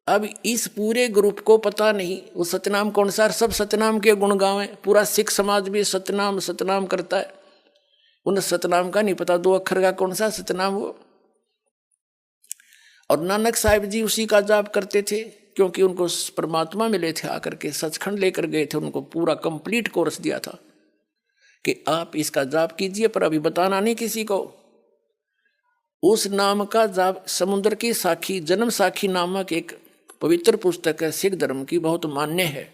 Speaker 1: अब इस पूरे ग्रुप को पता नहीं वो सतनाम कौन सा, सब सतनाम के गुण गावे, पूरा सिख समाज भी सतनाम सतनाम करता है, उन्हें सतनाम का नहीं पता, 2 अक्षर का कौन सा सतनाम वो। और नानक साहिब जी उसी का जाप करते थे, क्योंकि उनको परमात्मा मिले थे, आकर के सचखंड लेकर गए थे, उनको पूरा कंप्लीट कोर्स दिया था कि आप इसका जाप कीजिए, पर अभी बताना नहीं किसी को। उस नाम का जाप समुद्र की साखी, जन्म साखी नामक एक पवित्र पुस्तक है, सिख धर्म की, बहुत मान्य है।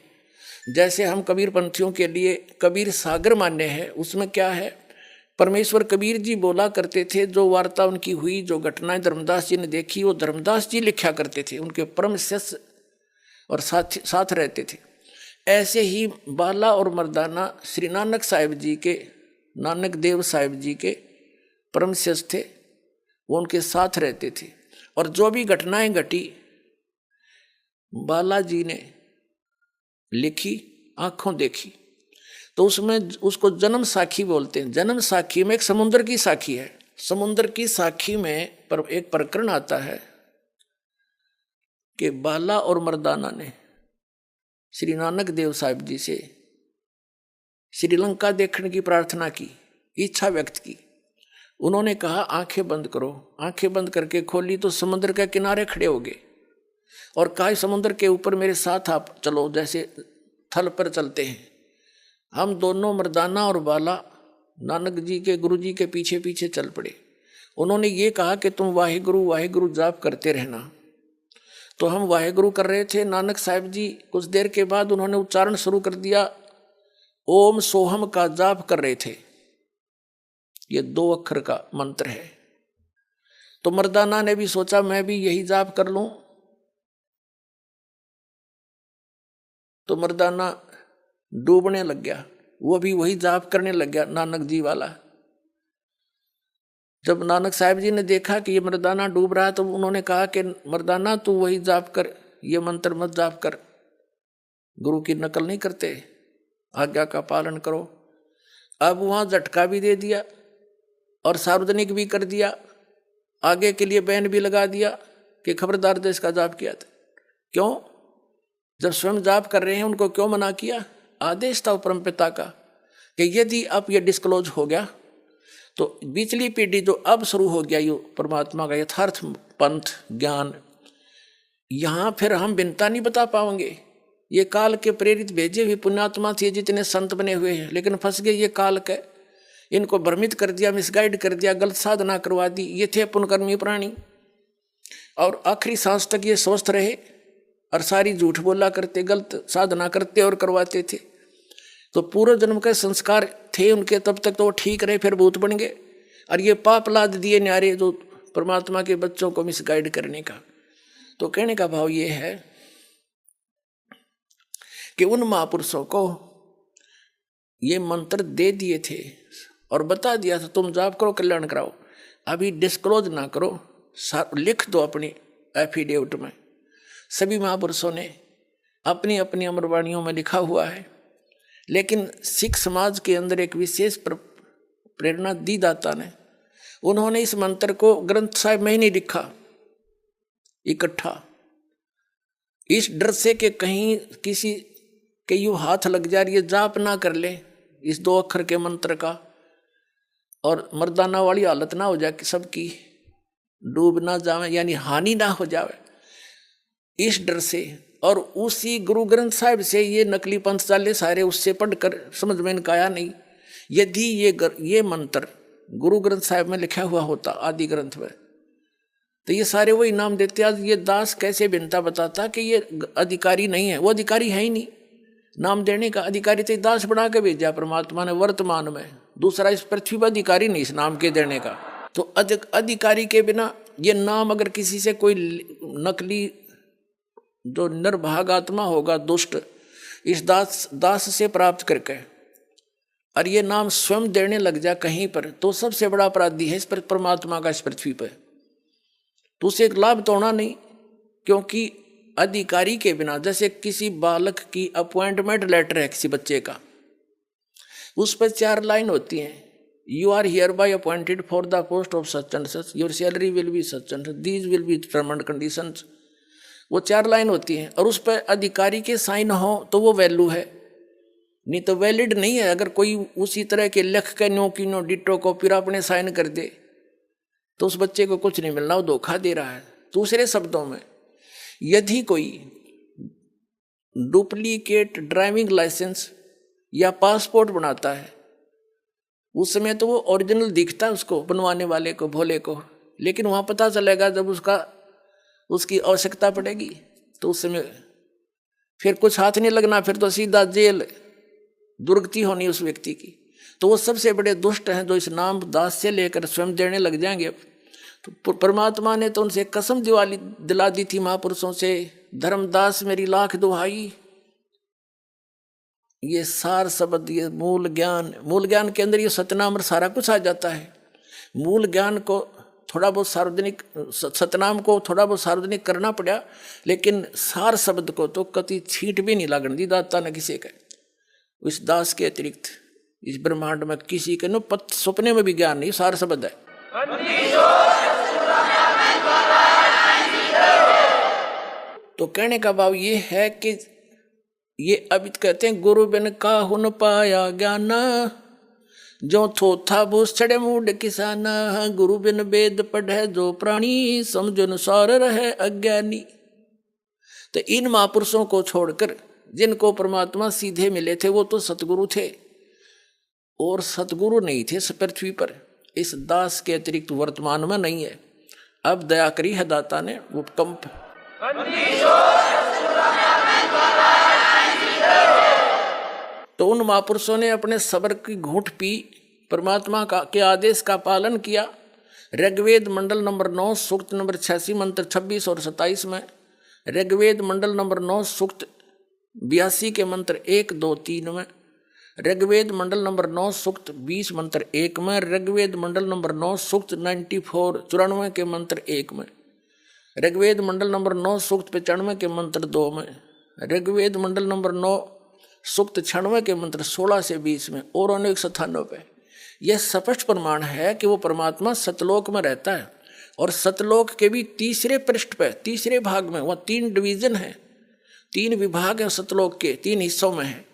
Speaker 1: जैसे हम कबीर पंथियों के लिए कबीर सागर मान्य है, उसमें क्या है, परमेश्वर कबीर जी बोला करते थे, जो वार्ता उनकी हुई, जो घटनाएं धर्मदास जी ने देखी, वो धर्मदास जी लिखा करते थे, उनके परम शिष्य और साथ रहते थे। ऐसे ही बाला और मर्दाना श्री नानक साहिब जी के, नानक देव साहिब जी के परम शिष्य थे, वो उनके साथ रहते थे। और जो भी घटनाएं घटी बालाजी ने लिखी, आंखों देखी, तो उसमें उसको जन्म साखी बोलते हैं। जन्म साखी में एक समुद्र की साखी है, समुद्र की साखी में एक प्रकरण आता है कि बाला और मर्दाना ने श्री नानक देव साहिब जी से श्रीलंका देखने की प्रार्थना की, इच्छा व्यक्त की। उन्होंने कहा आंखें बंद करो, आंखें बंद करके खोली तो समुद्र के किनारे खड़े हो गए और कहा समुद्र के ऊपर मेरे साथ आप चलो, जैसे थल पर चलते हैं। हम दोनों मर्दाना और बाला नानक जी के गुरु जी के पीछे पीछे चल पड़े। उन्होंने ये कहा कि तुम वाहिगुरु वाहिगुरु जाप करते रहना। तो हम वाहिगुरु कर रहे थे। नानक साहिब जी कुछ देर के बाद उन्होंने उच्चारण शुरू कर दिया, ओम सोहम का जाप कर रहे थे। ये 2 अक्षर का मंत्र है। तो मर्दाना ने भी सोचा मैं भी यही जाप कर लूं। तो मर्दाना डूबने लग गया, वो भी वही जाप करने लग गया नानक जी वाला। जब नानक साहिब जी ने देखा कि ये मर्दाना डूब रहा है तो उन्होंने कहा कि मर्दाना तू वही जाप कर, ये मंत्र मत जाप कर, गुरु की नकल नहीं करते, आज्ञा का पालन करो। अब वहां झटका भी दे दिया और सार्वजनिक भी कर दिया, आगे के लिए बैन भी लगा दिया कि खबरदार देश का जाप किया था। क्यों? जब स्वयं जाप कर रहे हैं उनको क्यों मना किया? आदेश था परमपिता का कि यदि अब ये डिस्क्लोज हो गया तो पिछली पीढ़ी जो अब शुरू हो गया ये परमात्मा का यथार्थ पंथ ज्ञान, यहाँ फिर हम भिन्नता नहीं बता पाएंगे। ये काल के प्रेरित भेजे हुए पुण्यात्मा थे जितने संत बने हुए हैं, लेकिन फंस गए ये काल के, इनको भ्रमित कर दिया, मिसगाइड कर दिया, गलत साधना करवा दी। ये थे पुनकर्मी प्राणी और आखिरी सांस तक ये स्वस्थ रहे और सारी झूठ बोला करते, गलत साधना करते और करवाते थे। तो पूर्व जन्म के संस्कार थे उनके, तब तक तो वो ठीक रहे, फिर भूत बन गए और ये पाप लाद दिए न्यारे जो परमात्मा के बच्चों को मिसगाइड करने का। तो कहने का भाव ये है कि उन महापुरुषों को ये मंत्र दे दिए थे और बता दिया था तुम जाप करो कल्याण कराओ, अभी डिस्क्लोज ना करो, लिख दो अपनी एफिडेविट में। सभी महापुरुषों ने अपनी अपनी अमरवाणियों में लिखा हुआ है, लेकिन सिख समाज के अंदर एक विशेष प्रेरणा दी दाता ने। उन्होंने इस मंत्र को ग्रंथ साहिब में ही नहीं लिखा इकट्ठा, इस डर से कि कहीं किसी के यूं हाथ लग जा, ये जाप ना कर ले इस 2 अक्षर के मंत्र का, और मर्दाना वाली हालत ना हो जाए कि सबकी डूब ना जावे, यानी हानि ना हो जावे, इस डर से। और उसी गुरु ग्रंथ साहिब से ये नकली पंथ चाले सारे उससे पढ़कर समझ में इनका आया नहीं। यदि ये मंत्र गुरु ग्रंथ साहिब में लिखा हुआ होता आदि ग्रंथ में, तो ये सारे वही नाम देते। आज ये दास कैसे बिनता बताता कि ये अधिकारी नहीं है, वो अधिकारी है ही नहीं नाम देने का। अधिकारी तो दास बना के भेजा परमात्मा ने वर्तमान में, दूसरा इस पृथ्वी पर अधिकारी नहीं इस नाम के देने का। तो अधिकारी के बिना ये नाम अगर किसी से कोई नकली जो निर्भाग आत्मा होगा दुष्ट, इस दास से प्राप्त करके, और ये नाम स्वयं देने लग जा कहीं पर, तो सबसे बड़ा अपराधी है इस पर परमात्मा का इस पृथ्वी पर। तो उसे एक लाभ तो होना नहीं, क्योंकि अधिकारी के बिना, जैसे किसी बालक की अपॉइंटमेंट लेटर है किसी बच्चे का, उस पर 4 लाइन होती हैं, you are hereby appointed for the post of such and such, your salary will be such and these will be term and conditions. वो 4 लाइन होती हैं, और उस पर अधिकारी के साइन हो तो वो वैल्यू है, नहीं तो वैलिड नहीं है। अगर कोई उसी तरह के लिख के नो की नो डिटो को फिर अपने साइन कर दे, तो उस बच्चे को कुछ नहीं मिलना, वो धोखा दे रहा है। दूसरे शब्दों में, यदि कोई डुप्लीकेट ड्राइविंग लाइसेंस या पासपोर्ट बनाता है, उस समय तो वो ओरिजिनल दिखता है उसको, बनवाने वाले को, भोले को, लेकिन वहाँ पता चलेगा जब उसकी आवश्यकता पड़ेगी, तो उस समय फिर कुछ हाथ नहीं लगना, फिर तो सीधा जेल, दुर्गति होनी उस व्यक्ति की। तो वो सबसे बड़े दुष्ट हैं जो इस नाम दास से लेकर स्वयं देने लग जाएंगे। तो परमात्मा ने तो उनसे कसम दिला दी थी महापुरुषों से, धर्मदास मेरी लाख दुहाई। ये सार शब्द, ये मूल ज्ञान के अंदर ये सतनाम और सारा कुछ आ जाता है। मूल ज्ञान को थोड़ा बहुत सार्वजनिक, सतनाम को थोड़ा बहुत सार्वजनिक करना पड़ा, लेकिन सार शब्द को तो कति छींट भी नहीं लागण दी दाता ने किसी का। इस दास के अतिरिक्त इस ब्रह्मांड में किसी के न सपने में भी ज्ञान नहीं, सार शब्द है। तो कहने का भाव ये है कि ये अभी कहते हैं, गुरु बिन काहू न पाया ज्ञान, जो थोथा भूस चढ़े मूड किसाना, गुरु बिन वेद पढ़े जो प्राणी, समझो अनुसार रहे अज्ञानी। तो इन महापुरुषों को छोड़कर जिनको परमात्मा सीधे मिले थे, वो तो सतगुरु थे, और सतगुरु नहीं थे इस पृथ्वी पर, इस दास के अतिरिक्त वर्तमान में नहीं है। अब दया करी है दाता ने, वो कंप तो उन महापुरुषों ने अपने सब्र की घूंट पी, परमात्मा के आदेश का पालन किया। ऋग्वेद मंडल नंबर 9 सूक्त नंबर 86 मंत्र 26 और 27 में, ऋग्वेद मंडल नंबर 9 सूक्त 82 के मंत्र 1, 2, 3 में, ऋग्वेद मंडल नंबर 9 सूक्त 20 मंत्र 1 में, ऋग्वेद मंडल नंबर 9 सूक्त 94 के मंत्र 1 में, ऋग्वेद मंडल नंबर 9 सूक्त 95 के मंत्र 2 में, ऋग्वेद मंडल नंबर 9 सूक्त 96 के मंत्र 16 से 20 में, और अनेक स्थानों पे यह स्पष्ट प्रमाण है कि वो परमात्मा सतलोक में रहता है। और सतलोक के भी तीसरे पृष्ठ पे, तीसरे भाग में, वह 3 डिवीजन है, 3 विभाग है सतलोक के, 3 हिस्सों में है।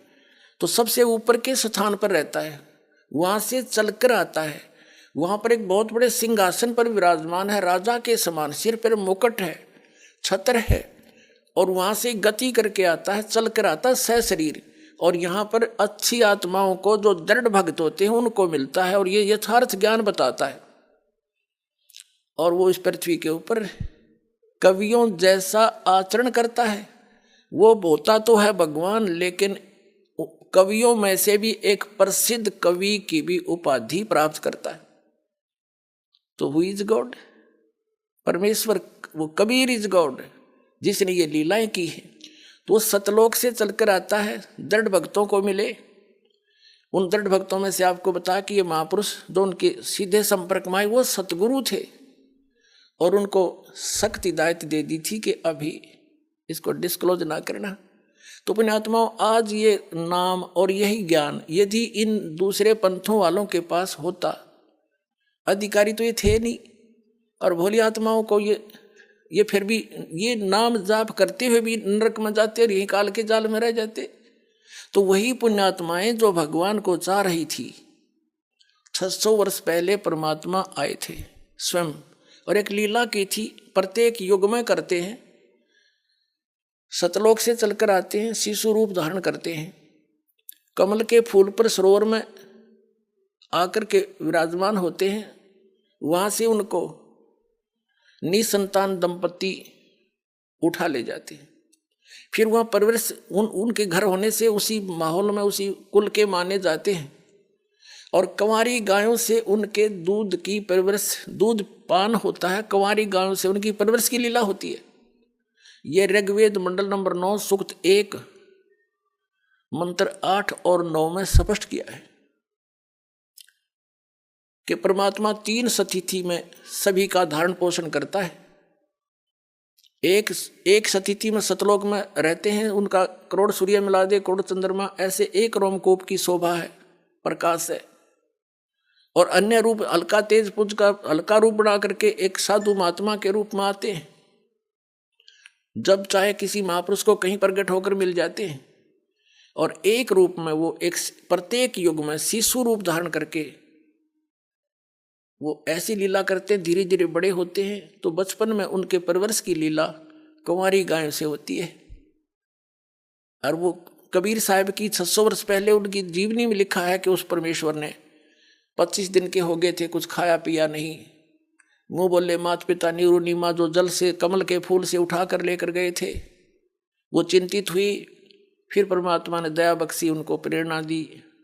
Speaker 1: तो सबसे ऊपर के स्थान पर रहता है, वहां से चलकर आता है, वहां पर एक बहुत बड़े सिंहासन पर विराजमान है, राजा के समान, सिर पर मुकुट है, छत्र है, और वहां से गति करके आता है, चल कर आता है सशरीर। और यहाँ पर अच्छी आत्माओं को, जो दृढ़ भक्त होते हैं, उनको मिलता है, और ये यथार्थ ज्ञान बताता है। और वो इस पृथ्वी के ऊपर कवियों जैसा आचरण करता है। वो होता तो है भगवान, लेकिन कवियों में से भी एक प्रसिद्ध कवि की भी उपाधि प्राप्त करता है। तो हु इज गॉड? परमेश्वर, वो कबीर इज गॉड, जिसने ये लीलाएं की है। तो वो सतलोक से चलकर आता है, दृढ़ भक्तों को मिले। उन दृढ़ भक्तों में से आपको बता कि ये महापुरुष जो उनके सीधे संपर्क में आए, वो सतगुरु थे, और उनको सख्त हिदायत दे दी थी कि अभी इसको डिस्क्लोज ना करना। तो पुण्यात्माओं, आज ये नाम और यही ज्ञान यदि इन दूसरे पंथों वालों के पास होता, अधिकारी तो ये थे नहीं, और भोली आत्माओं को ये ये फिर भी ये नाम जाप करते हुए भी नरक में जाते और यही काल के जाल में रह जाते। तो वही पुण्यात्माएं जो भगवान को चाह रही थी, 600 वर्ष पहले परमात्मा आए थे स्वयं, और एक लीला की थी, प्रत्येक युग में करते हैं। सतलोक से चलकर आते हैं, शिशु रूप धारण करते हैं, कमल के फूल पर सरोवर में आकर के विराजमान होते हैं, वहां से उनको निसंतान दंपति उठा ले जाते हैं। फिर वहाँ परवरिश उनके घर होने से उसी माहौल में उसी कुल के माने जाते हैं, और कंवारी गायों से उनके दूध की परवरिश, दूध पान होता है, कंवारी गायों से उनकी परवरिश की लीला होती है। ये ऋग्वेद मंडल नंबर 9 सूक्त 1 मंत्र 8 और 9 में स्पष्ट किया है कि परमात्मा 3 सतिथि में सभी का धारण पोषण करता है। एक सतिथि में सतलोक में रहते हैं, उनका करोड़ सूर्य मिला दे करोड़ चंद्रमा, ऐसे एक रोमकूप की शोभा है, प्रकाश है। और अन्य रूप हल्का तेज पुंज का हल्का रूप बना करके एक साधु महात्मा के रूप में आते हैं, जब चाहे किसी महापुरुष को कहीं प्रकट होकर मिल जाते हैं। और एक रूप में वो एक प्रत्येक युग में शिशु रूप धारण करके वो ऐसी लीला करते हैं, धीरे धीरे बड़े होते हैं। तो बचपन में उनके परवरिश की लीला कंवारी गायों से होती है। और वो कबीर साहब की 600 वर्ष पहले उनकी जीवनी में लिखा है कि उस परमेश्वर ने 25 दिन के हो गए थे, कुछ खाया पिया नहीं, मुंह बोले मात पिता नीरू नीमा, जो जल से कमल के फूल से उठा कर लेकर गए थे। वो चिंतित हुई, फिर परमात्मा ने दया बख्शी, उनको प्रेरणा दी,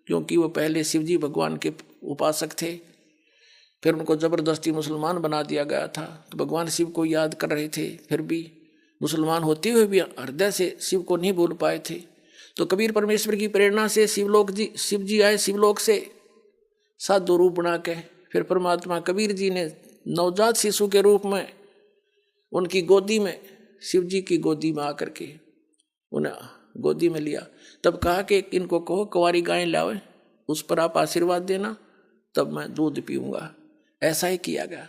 Speaker 1: क्योंकि वो पहले शिवजी भगवान के उपासक थे। फिर उनको जबरदस्ती मुसलमान बना दिया गया था। तो भगवान शिव को याद कर रहे थे, फिर भी मुसलमान होते हुए भी हृदय से शिव को नहीं भूल पाए थे। तो कबीर परमेश्वर की प्रेरणा से शिव जी आए शिवलोक से साधु रूप बना के। फिर परमात्मा कबीर जी ने नवजात शिशु के रूप में उनकी गोदी में, शिव जी की गोदी में आकर के उन्हें गोदी में लिया। तब कहा कि इनको कहो कंवारी गायें लाओ, उस पर आप आशीर्वाद देना, तब मैं दूध पीऊँगा। ऐसा ही किया गया।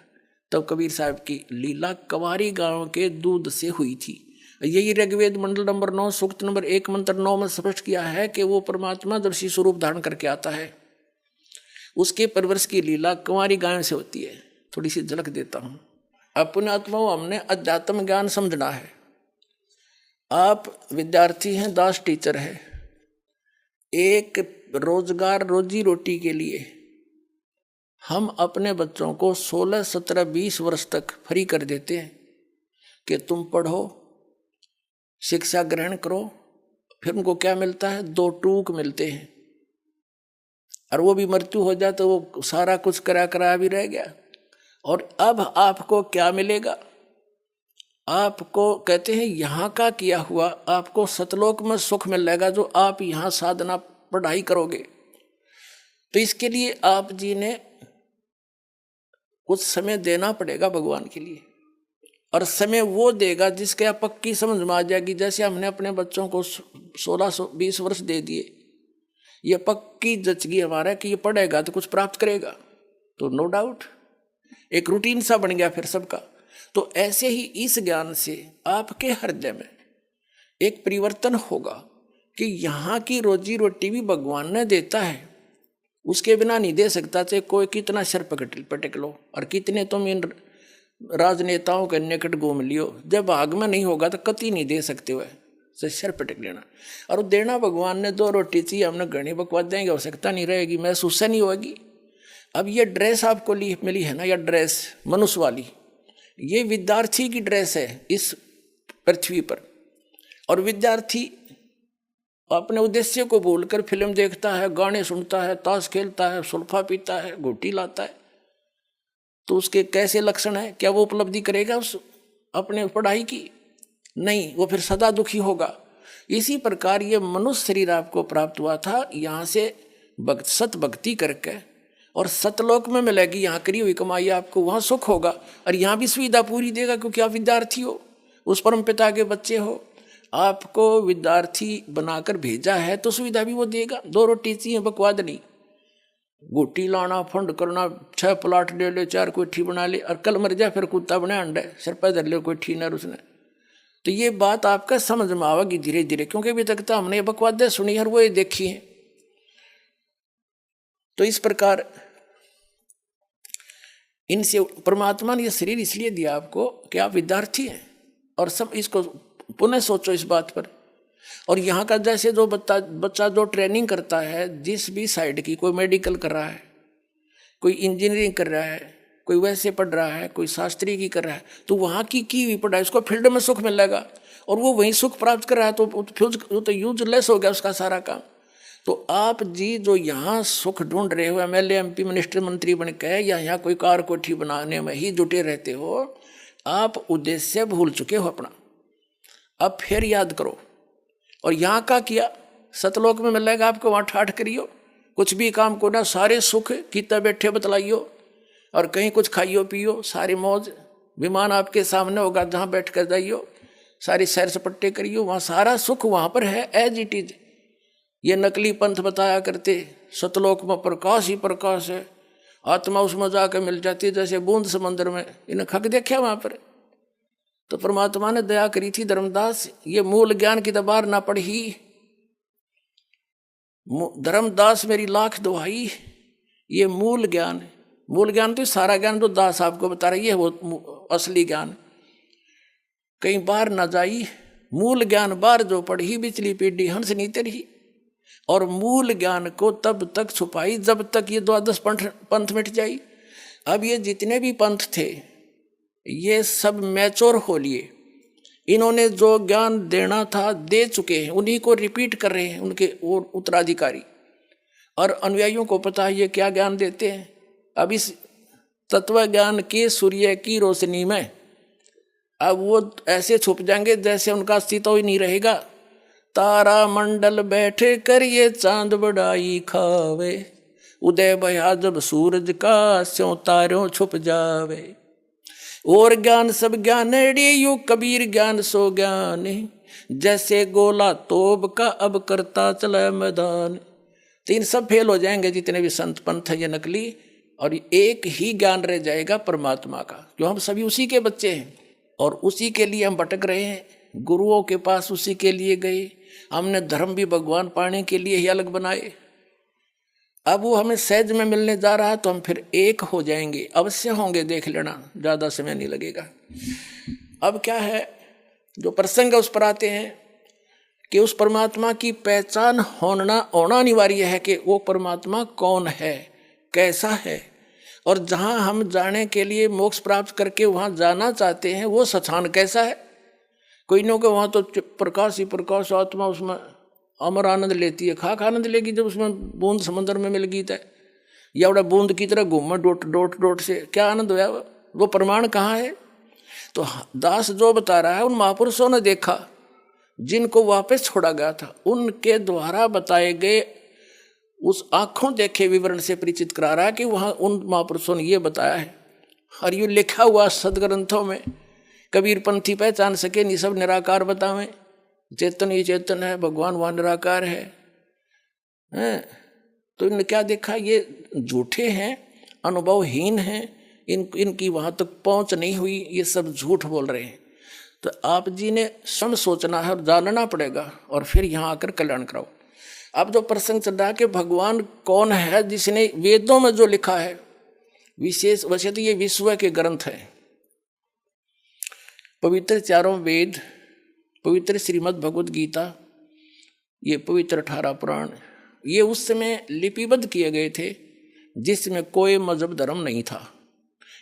Speaker 1: तब कबीर साहब की लीला कंवारी गायों के दूध से हुई थी। यही ऋग्वेद मंडल नंबर 9 सूक्त नंबर 1 मंत्र 9 में स्पष्ट किया है कि वो परमात्मा जब शिशु रूप धारण करके आता है, उसके परवरिश की लीला कंवारी गायों से होती है। थोड़ी सी झलक देता हूँ। अपने आत्माओं हमने अध्यात्म ज्ञान समझना है। आप विद्यार्थी हैं, दास टीचर है, एक रोजगार रोजी रोटी के लिए हम अपने बच्चों को 16, 17, 20 वर्ष तक फ्री कर देते हैं कि तुम पढ़ो, शिक्षा ग्रहण करो। फिर उनको क्या मिलता है? 2 टूक मिलते हैं, और वो भी मृत्यु हो जाए तो वो सारा कुछ करा भी रह गया। और अब आपको क्या मिलेगा? आपको कहते हैं यहाँ का किया हुआ आपको सतलोक में सुख मिलेगा, जो आप यहाँ साधना पढ़ाई करोगे। तो इसके लिए आप जी ने कुछ समय देना पड़ेगा भगवान के लिए, और समय वो देगा जिसके आप पक्की समझ में आ जाएगी। जैसे हमने अपने बच्चों को 16-20 वर्ष दे दिए, ये पक्की जचगी हमारा कि ये पढ़ेगा तो कुछ प्राप्त करेगा, तो नो डाउट एक रूटीन सा बन गया फिर सबका। तो ऐसे ही इस ज्ञान से आपके हृदय में एक परिवर्तन होगा कि यहाँ की रोजी रोटी भी भगवान ने देता है, उसके बिना नहीं दे सकता। चाहे कोई कितना सर पटक लो और कितने तुम इन राजनेताओं के निकट घूम लियो, जब भाग में नहीं होगा तो कति नहीं दे सकते हुए से सर पटक लेना। और देना भगवान ने 2 रोटी चाहिए, हमने घनी बकवाद देंगे, आवश्यकता नहीं रहेगी, महसूस नहीं होगी। अब ये ड्रेस आपको मिली है ना, यह ड्रेस मनुष्य वाली, ये विद्यार्थी की ड्रेस है इस पृथ्वी पर। और विद्यार्थी अपने उद्देश्य को भूलकर फिल्म देखता है, गाने सुनता है, ताश खेलता है, सुल्फा पीता है, घूटी लाता है, तो उसके कैसे लक्षण है? क्या वो उपलब्धि करेगा उस अपने पढ़ाई की? नहीं, वो फिर सदा दुखी होगा। इसी प्रकार ये मनुष्य शरीर आपको प्राप्त हुआ था, यहाँ से सत भक्ति करके और सतलोक में मिलेगी, यहाँ करी हुई कमाई आपको, वहाँ सुख होगा। और यहाँ भी सुविधा पूरी देगा, क्योंकि आप विद्यार्थी हो, उस परम पिता के बच्चे हो। आपको विद्यार्थी बनाकर भेजा है तो सुविधा भी वो देगा। 2 रोटी चाहिए, बकवाद नहीं। गोटी लाना, फंड करना, 6 प्लाट ले ले, 4 कोठी बना ले, और कल मर जा फिर कुत्ता बने अंडे सिर पर धर ले कोठी न उसने। तो ये बात आपका समझ में आवेगी धीरे धीरे, क्योंकि अभी तक तो हमने बकवादे सुनी और वो ये देखी है। तो इस प्रकार इनसे परमात्मा ने ये शरीर इसलिए दिया आपको कि आप विद्यार्थी हैं, और सब इसको पुनः सोचो इस बात पर। और यहाँ का जैसे जो बच्चा जो ट्रेनिंग करता है जिस भी साइड की, कोई मेडिकल कर रहा है, कोई इंजीनियरिंग कर रहा है, कोई वैसे पढ़ रहा है, कोई शास्त्री की कर रहा है, तो वहाँ की हुई पढ़ाई उसको फील्ड में सुख मिलेगा, और वो वहीं सुख प्राप्त कर रहा है, तो यूजलेस हो गया उसका सारा काम। तो आप जी जो यहाँ सुख ढूंढ रहे हो, MLA MP मिनिस्टर मंत्री बन के, या यहाँ कोई कार कोठी बनाने में ही जुटे रहते हो, आप उद्देश्य भूल चुके हो अपना। अब फिर याद करो, और यहाँ का किया सतलोक में मिलेगा आपको, वहाँ ठाठ करियो, कुछ भी काम को ना, सारे सुख कितना बैठे बतलाइयो, और कहीं कुछ खाइयो पियो, सारी मौज, विमान आपके सामने होगा जहाँ बैठ कर जाइयो, सारी सैर सपट्टे करियो, वहाँ सारा सुख वहाँ पर है एज इट इज। ये नकली पंथ बताया करते, सतलोक में प्रकाश ही प्रकाश है, आत्मा उसमें जाकर मिल जाती है जैसे बूंद समंदर में, इन्हें खक देखा वहाँ पर। तो परमात्मा ने दया करी थी धर्मदास, ये मूल ज्ञान की दबार ना पढ़ी, धर्मदास मेरी लाख दुहाई, ये मूल ज्ञान तो सारा ज्ञान तो दास आपको बता रही है, वो असली ज्ञान कहीं बाहर ना जाई। मूल ज्ञान बार जो पढ़ी, बिचली पीढ़ी हंस नी तेरी, और मूल ज्ञान को तब तक छुपाई जब तक ये 12 पंथ मिट जाई। अब ये जितने भी पंथ थे ये सब मैच्योर हो लिए, इन्होंने जो ज्ञान देना था दे चुके हैं, उन्हीं को रिपीट कर रहे हैं उनके उत्तराधिकारी, और अनुयायियों को पता है ये क्या ज्ञान देते हैं। अब इस तत्व ज्ञान के सूर्य की रोशनी में अब वो ऐसे छुप जाएंगे जैसे उनका अस्तित्व ही नहीं रहेगा। तारा मंडल बैठे कर ये चांद बड़ाई खावे, उदय भया जब सूरज का स्यों तारों छुप जावे। और ज्ञान सब ज्ञानेड़ी यू कबीर ज्ञान सो ज्ञान, जैसे गोला तोब का अब करता चला मैदान। तो इन सब फेल हो जाएंगे जितने भी संत पंथ है ये नकली, और एक ही ज्ञान रह जाएगा परमात्मा का, जो हम सभी उसी के बच्चे हैं और उसी के लिए हम भटक रहे हैं। गुरुओं के पास उसी के लिए गए, हमने धर्म भी भगवान पाने के लिए ही अलग बनाए। अब वो हमें सहज में मिलने जा रहा है तो हम फिर एक हो जाएंगे, अवश्य होंगे, देख लेना, ज़्यादा समय नहीं लगेगा। अब क्या है जो प्रसंग उस पर आते हैं कि उस परमात्मा की पहचान होना अनिवार्य है कि वो परमात्मा कौन है, कैसा है, और जहाँ हम जाने के लिए मोक्ष प्राप्त करके वहाँ जाना चाहते हैं वो स्थान कैसा है। कोई नो के वहाँ तो प्रकाश ही प्रकाश, आत्मा उसमें अमर आनंद लेती है, खाक आनंद लेगी जब उसमें बूंद समंदर में मिल गई है, या बड़ा बूंद की तरह घूम डोट डोट डोट से क्या आनंद होया, वो प्रमाण कहाँ है। तो दास जो बता रहा है उन महापुरुषों ने देखा जिनको वापस छोड़ा गया था, उनके द्वारा बताए गए उस आंखों देखे विवरण से परिचित करा रहा है कि वहाँ उन महापुरुषों ने ये बताया है। और ये लिखा हुआ सदग्रंथों में, कबीर पंथी पहचान सके नहीं सब निराकार बतावें, चेतन ही चेतन है, भगवान वहाँ निराकार है। तो इन्होंने क्या देखा, ये झूठे हैं, अनुभवहीन हैं, इनकी वहाँ तक पहुँच नहीं हुई, ये सब झूठ बोल रहे हैं। तो आप जी ने स्वयं सोचना है और जानना पड़ेगा, और फिर यहाँ आकर कल्याण कराओ। अब जो प्रसंग चल रहा है कि भगवान कौन है, जिसने वेदों में जो लिखा है, विशेष वैसे तो ये विश्व के ग्रंथ है, पवित्र चारों वेद, पवित्र श्रीमद् भगवद गीता, ये पवित्र 18 पुराण, ये उस समय लिपिबद्ध किए गए थे जिसमें कोई मजहब धर्म नहीं था।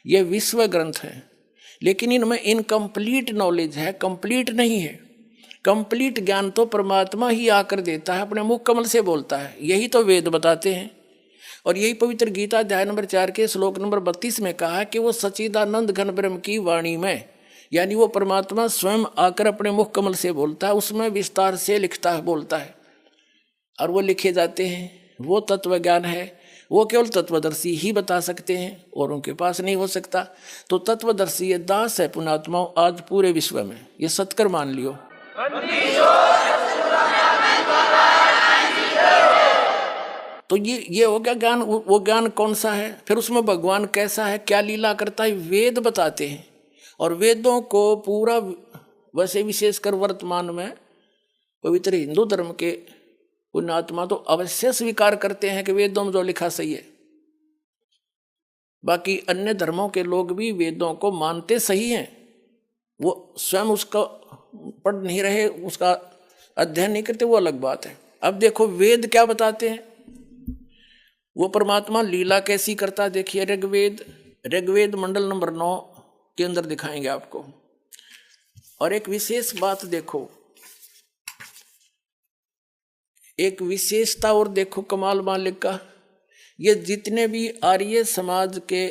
Speaker 1: ये विश्व ग्रंथ है, लेकिन इनमें इनकम्प्लीट नॉलेज है, कंप्लीट नहीं है। कंप्लीट ज्ञान तो परमात्मा ही आकर देता है, अपने मुख कमल से बोलता है, यही तो वेद बताते हैं। और यही पवित्र गीता अध्याय नंबर 4 के श्लोक नंबर 32 में कहा है कि वो सच्चिदानंद घन ब्रह्म की वाणी में, यानी वो परमात्मा स्वयं आकर अपने मुख कमल से बोलता है, उसमें विस्तार से लिखता है, बोलता है, और वो लिखे जाते हैं। वो तत्व ज्ञान है, वो केवल तत्वदर्शी ही बता सकते हैं और उनके पास नहीं हो सकता। तो तत्वदर्शी ये दास है पुणात्माओं आज पूरे विश्व में, ये सत्कर मान लियो। तो ये हो गया ज्ञान। वो ज्ञान कौन सा है? फिर उसमें भगवान कैसा है, क्या लीला करता है, वेद बताते हैं। और वेदों को पूरा, वैसे विशेषकर वर्तमान में पवित्र हिंदू धर्म के पुण्यात्मा तो अवश्य स्वीकार करते हैं कि वेदों में जो लिखा सही है। बाकी अन्य धर्मों के लोग भी वेदों को मानते सही हैं, वो स्वयं उसका पढ़ नहीं रहे, उसका अध्ययन नहीं करते, वो अलग बात है। अब देखो वेद क्या बताते हैं, वो परमात्मा लीला कैसी करता है। देखिए ऋग्वेद मंडल नंबर 9 के अंदर दिखाएंगे आपको। और एक विशेष बात देखो, एक विशेषता और देखो कमाल मालिक का। ये जितने भी आर्य समाज के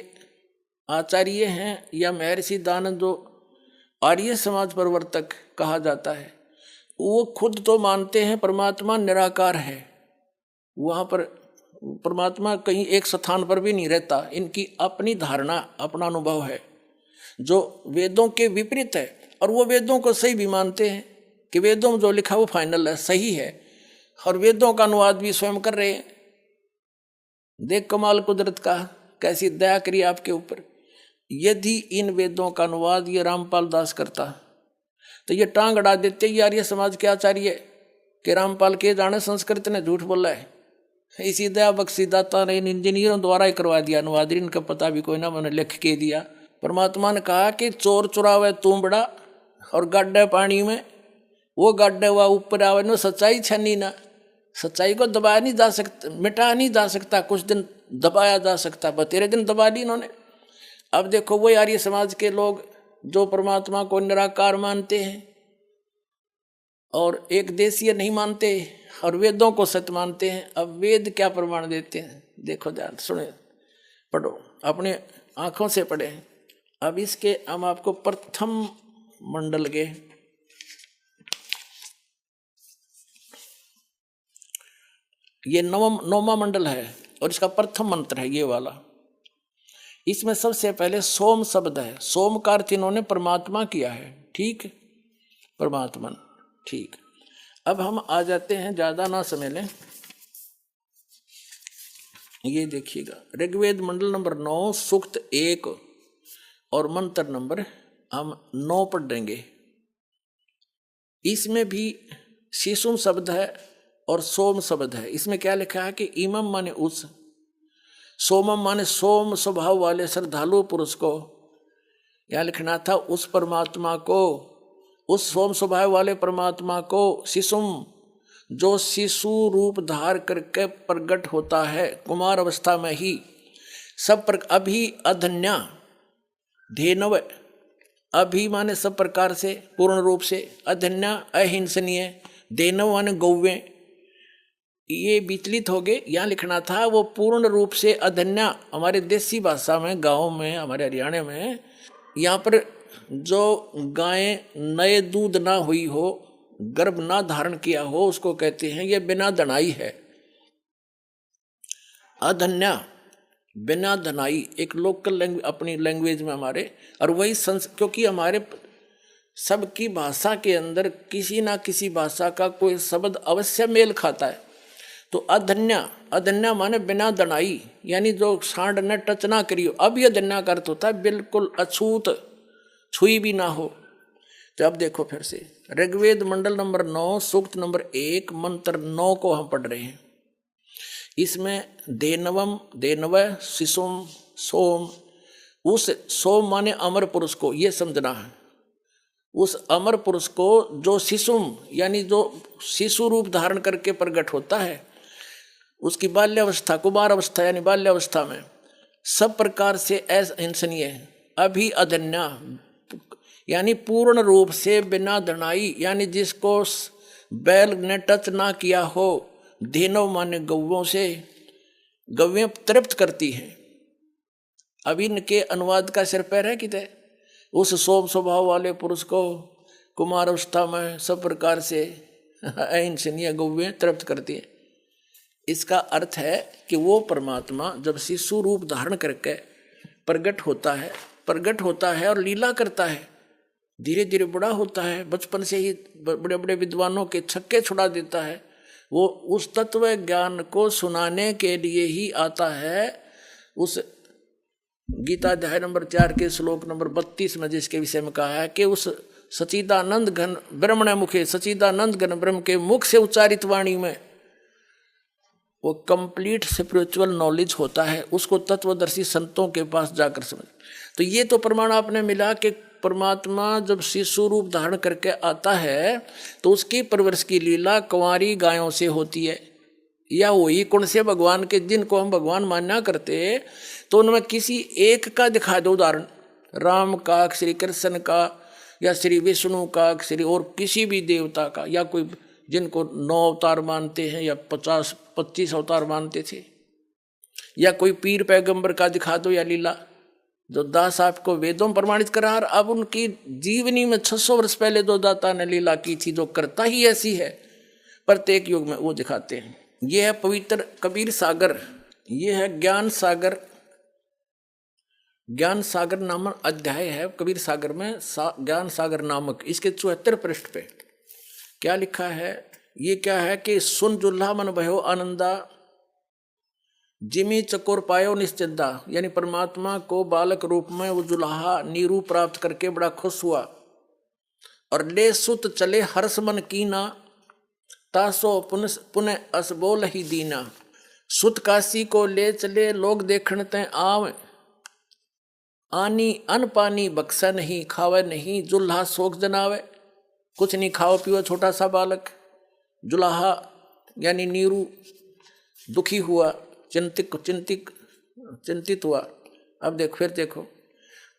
Speaker 1: आचार्य हैं या महर्षि दानव जो आर्य समाज प्रवर्तक कहा जाता है, वो खुद तो मानते हैं परमात्मा निराकार है, वहाँ पर परमात्मा कहीं एक स्थान पर भी नहीं रहता। इनकी अपनी धारणा, अपना अनुभव है जो वेदों के विपरीत है। और वो वेदों को सही भी मानते हैं कि वेदों में जो लिखा वो फाइनल है, सही है। और वेदों का अनुवाद भी स्वयं कर रहे हैं। देख कमाल कुदरत का, कैसी दया करी आपके ऊपर। यदि इन वेदों का अनुवाद ये रामपाल दास करता तो ये टांग अड़ा देते यार ये समाज के आचार्य कि रामपाल के जाने संस्कृत ने झूठ बोला है। इसी दया बख्शी दाता ने इन इंजीनियरों द्वारा ही करवा दिया अनुवाद, इनका पता भी कोई ना, मैंने लिख के दिया। परमात्मा ने कहा कि चोर चुरावे तू बड़ा और गाड्डे पानी में, वो गाड्डे हुआ ऊपर आवे न, सच्चाई छनी ना। सच्चाई को दबाया नहीं जा सकता, मिटाया नहीं जा सकता, कुछ दिन दबाया जा सकता, बतेरे दिन दबा दी इन्होंने। अब देखो वो आर्य समाज के लोग जो परमात्मा को निराकार मानते हैं और एक देशीय नहीं मानते और वेदों को सत्य मानते हैं। अब वेद क्या प्रमाण देते हैं देखो, ध्यान सुने, पढ़ो, अपने आंखों से पढ़े। अब इसके हम आपको प्रथम मंडल के ये नौवां मंडल है और इसका प्रथम मंत्र है ये वाला। इसमें सबसे पहले सोम शब्द है। सोम का अर्थ इन्होंने परमात्मा किया है, ठीक, परमात्मन, ठीक। अब हम आ जाते हैं, ज्यादा ना समय लें, ये देखिएगा ऋग्वेद मंडल नंबर 9 सूक्त 1 और मंत्र नंबर हम 9 पढ़ देंगे। इसमें भी शिशुम शब्द है और सोम शब्द है। इसमें क्या लिखा है कि इमम माने उस, सोमम माने सोम स्वभाव वाले श्रद्धालु पुरुष को। यह लिखना था उस परमात्मा को, उस सोम स्वभाव वाले परमात्मा को, शिशुम जो शिशु रूप धार करके प्रकट होता है कुमार अवस्था में ही, सब पर अभी अधन्या धेनव, अभी माने सब प्रकार से पूर्ण रूप से, अधन्या अहिंसनीय, धेनव माने गौवें, ये विचलित हो गए। यहाँ लिखना था वो पूर्ण रूप से अधन्या। हमारे देसी भाषा में, गाँव में, हमारे हरियाणा में, यहाँ पर जो गायें नए दूध ना हुई हो, गर्भ ना धारण किया हो, उसको कहते हैं ये बिना धनाई है, अधन्या, बिना धनाई, एक लोकल लैंग्वेज, अपनी लैंग्वेज में हमारे। और वही क्योंकि हमारे सबकी भाषा के अंदर किसी ना किसी भाषा का कोई शब्द अवश्य मेल खाता है। तो अधन्या, अधन्या माने बिना दनाई, यानी जो सांड ने टच ना करियो। अब यह धन्या का अर्थ होता है बिल्कुल अछूत, छुई भी ना हो। तो अब देखो फिर से ऋग्वेद मंडल नंबर 9 सूक्त नंबर 1 मंत्र 9 को हम पढ़ रहे हैं। इसमें देनवम, देनव, शिशुम, सोम, उस सोम माने अमर पुरुष को, ये समझना है, उस अमर पुरुष को जो शिशुम यानी जो शिशु रूप धारण करके प्रकट होता है, उसकी बाल्यावस्था, कुमार अवस्था यानी बाल्यावस्था में सब प्रकार से अहिंसनीय है, अभी अधन्या यानी पूर्ण रूप से बिना धनाई, यानी जिसको बैल ने टच ना किया हो, धेनव माने गौवों से, गौवें तृप्त करती हैं। अब इनके अनुवाद का सिर पैर है कितने, उस सोम स्वभाव वाले पुरुष को कुमार अवस्था में सब प्रकार से अहिंसनीय गौवें तृप्त करती हैं। इसका अर्थ है कि वो परमात्मा जब शिशु रूप धारण करके प्रकट होता है और लीला करता है, धीरे धीरे बड़ा होता है, बचपन से ही बड़े बड़े विद्वानों के छक्के छुड़ा देता है, वो उस तत्व ज्ञान को सुनाने के लिए ही आता है। उस गीता अध्याय नंबर 4 के श्लोक नंबर 32 में जिसके विषय में कहा है कि उस सचिदानंद घन ब्रह्मण मुखे, सचिदानंद घन ब्रह्म के मुख से उच्चारित वाणी में वो कंप्लीट स्पिरिचुअल नॉलेज होता है, उसको तत्वदर्शी संतों के पास जाकर समझ। तो ये तो प्रमाण आपने मिला कि परमात्मा जब शिशु रूप धारण करके आता है तो उसकी परवरिश की लीला कुंवारी गायों से होती है, या वही कौन से भगवान के जिनको हम भगवान मान्या करते तो उनमें किसी एक का दिखा दो उदाहरण, राम का, श्री कृष्ण का, या श्री विष्णु का, श्री और किसी भी देवता का, या कोई जिनको 9 अवतार मानते हैं या 50-25 अवतार मानते थे, या कोई पीर पैगंबर का दिखा दो या लीला जो दास आपको वेदों में प्रमाणित करा। और अब उनकी जीवनी में 600 वर्ष पहले जो दाता ने लीला की थी, जो करता ही ऐसी है, प्रत्येक युग में वो दिखाते हैं। ये है पवित्र कबीर सागर, ये है ज्ञान सागर। ज्ञान सागर नामक अध्याय है कबीर सागर में, ज्ञान सागर नामक। इसके 74 पृष्ठ पे क्या लिखा है? ये क्या है कि सुन जुल्हा मन भयो आनंदा, जिमी चकोर पायो निश्चिंदा, यानी परमात्मा को बालक रूप में वो जुल्हा नीरू प्राप्त करके बड़ा खुश हुआ। और ले सुत चले हर्ष मन कीना, तासो पुनः असबोल ही दीना। सुत काशी को ले चले लोग देखण ते आव, आनी अन पानी बक्सा नहीं, खावे नहीं जुल्हा शोक जनावे। कुछ नहीं खाओ पियो, छोटा सा बालक जुल्हा यानी नीरू दुखी हुआ, चिंतित हुआ। अब देखो फिर देखो,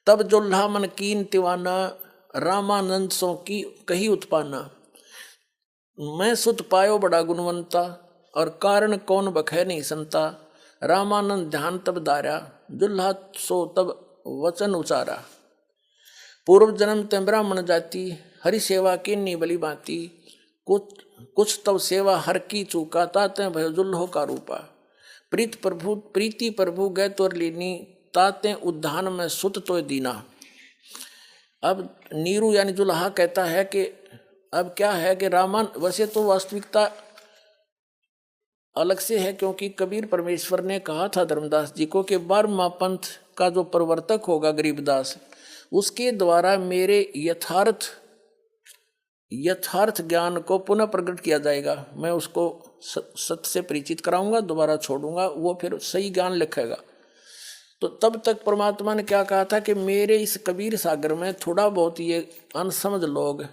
Speaker 1: तब जुल्हा मन कीन तिवाना, रामानंद सो की कही उत्पाना। मैं सुत पायो बड़ा गुणवंता, और कारण कौन बखे नहीं संता। रामानंद ध्यान तब दारा, जुल्हा सो तब वचन उचारा। पूर्व जन्म ते ब्राह्मण जाति, हरि सेवा किन्नी बलि बाती। कुछ तब सेवा हर की चूका, ताते भयो जुल्हो का रूपा। प्रीति प्रभु गए तोर लीनी, ताते उद्धान में सुत तो दीना। अब नीरू यानी जुल्हा कहता है कि अब क्या है कि रामान, वैसे तो वास्तविकता अलग से है, क्योंकि कबीर परमेश्वर ने कहा था धर्मदास जी को कि 12वां पंथ का जो प्रवर्तक होगा गरीबदास, उसके द्वारा मेरे यथार्थ ज्ञान को पुनः प्रकट किया जाएगा। मैं उसको सत्य से परिचित कराऊंगा, दोबारा छोड़ूंगा, वो फिर सही ज्ञान लिखेगा। तो तब तक परमात्मा ने क्या कहा था कि मेरे इस कबीर सागर में थोड़ा बहुत ये अनसमझ लोग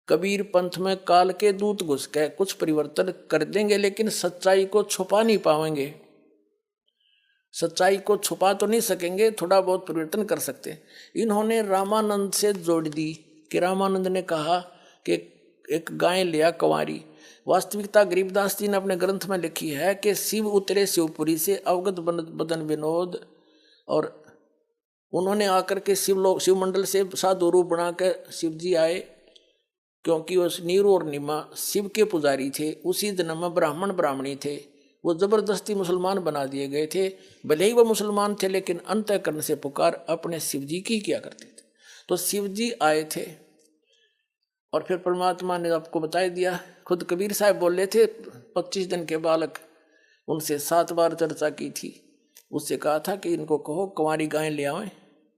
Speaker 1: कबीर पंथ में काल के दूत घुस के कुछ परिवर्तन कर देंगे, लेकिन सच्चाई को छुपा नहीं पाएंगे। सच्चाई को छुपा तो नहीं सकेंगे, थोड़ा बहुत परिवर्तन कर सकते। इन्होंने रामानंद से जोड़ दी कि रामानंद ने कहा कि एक गाय लिया कुंवारी। वास्तविकता गरीबदास जी ने अपने ग्रंथ में लिखी है कि शिव उतरे शिवपुरी से अवगत बदन विनोद, और उन्होंने आकर के शिव मंडल से साधु रूप बना के शिव जी आए, क्योंकि उस नीरू और निमा शिव के पुजारी थे। उसी जन्म में ब्राह्मण ब्राह्मणी थे, वो जबरदस्ती मुसलमान बना दिए गए थे। भले ही वो मुसलमान थे, लेकिन अंतःकरण से पुकार अपने शिव जी की किया करते थे। तो शिव जी आए थे, और फिर परमात्मा ने आपको बता दिया। खुद कबीर साहब बोले थे 25 दिन के बालक, उनसे 7 बार चर्चा की थी। उससे कहा था कि इनको कहो कुंवारी गाय ले आए,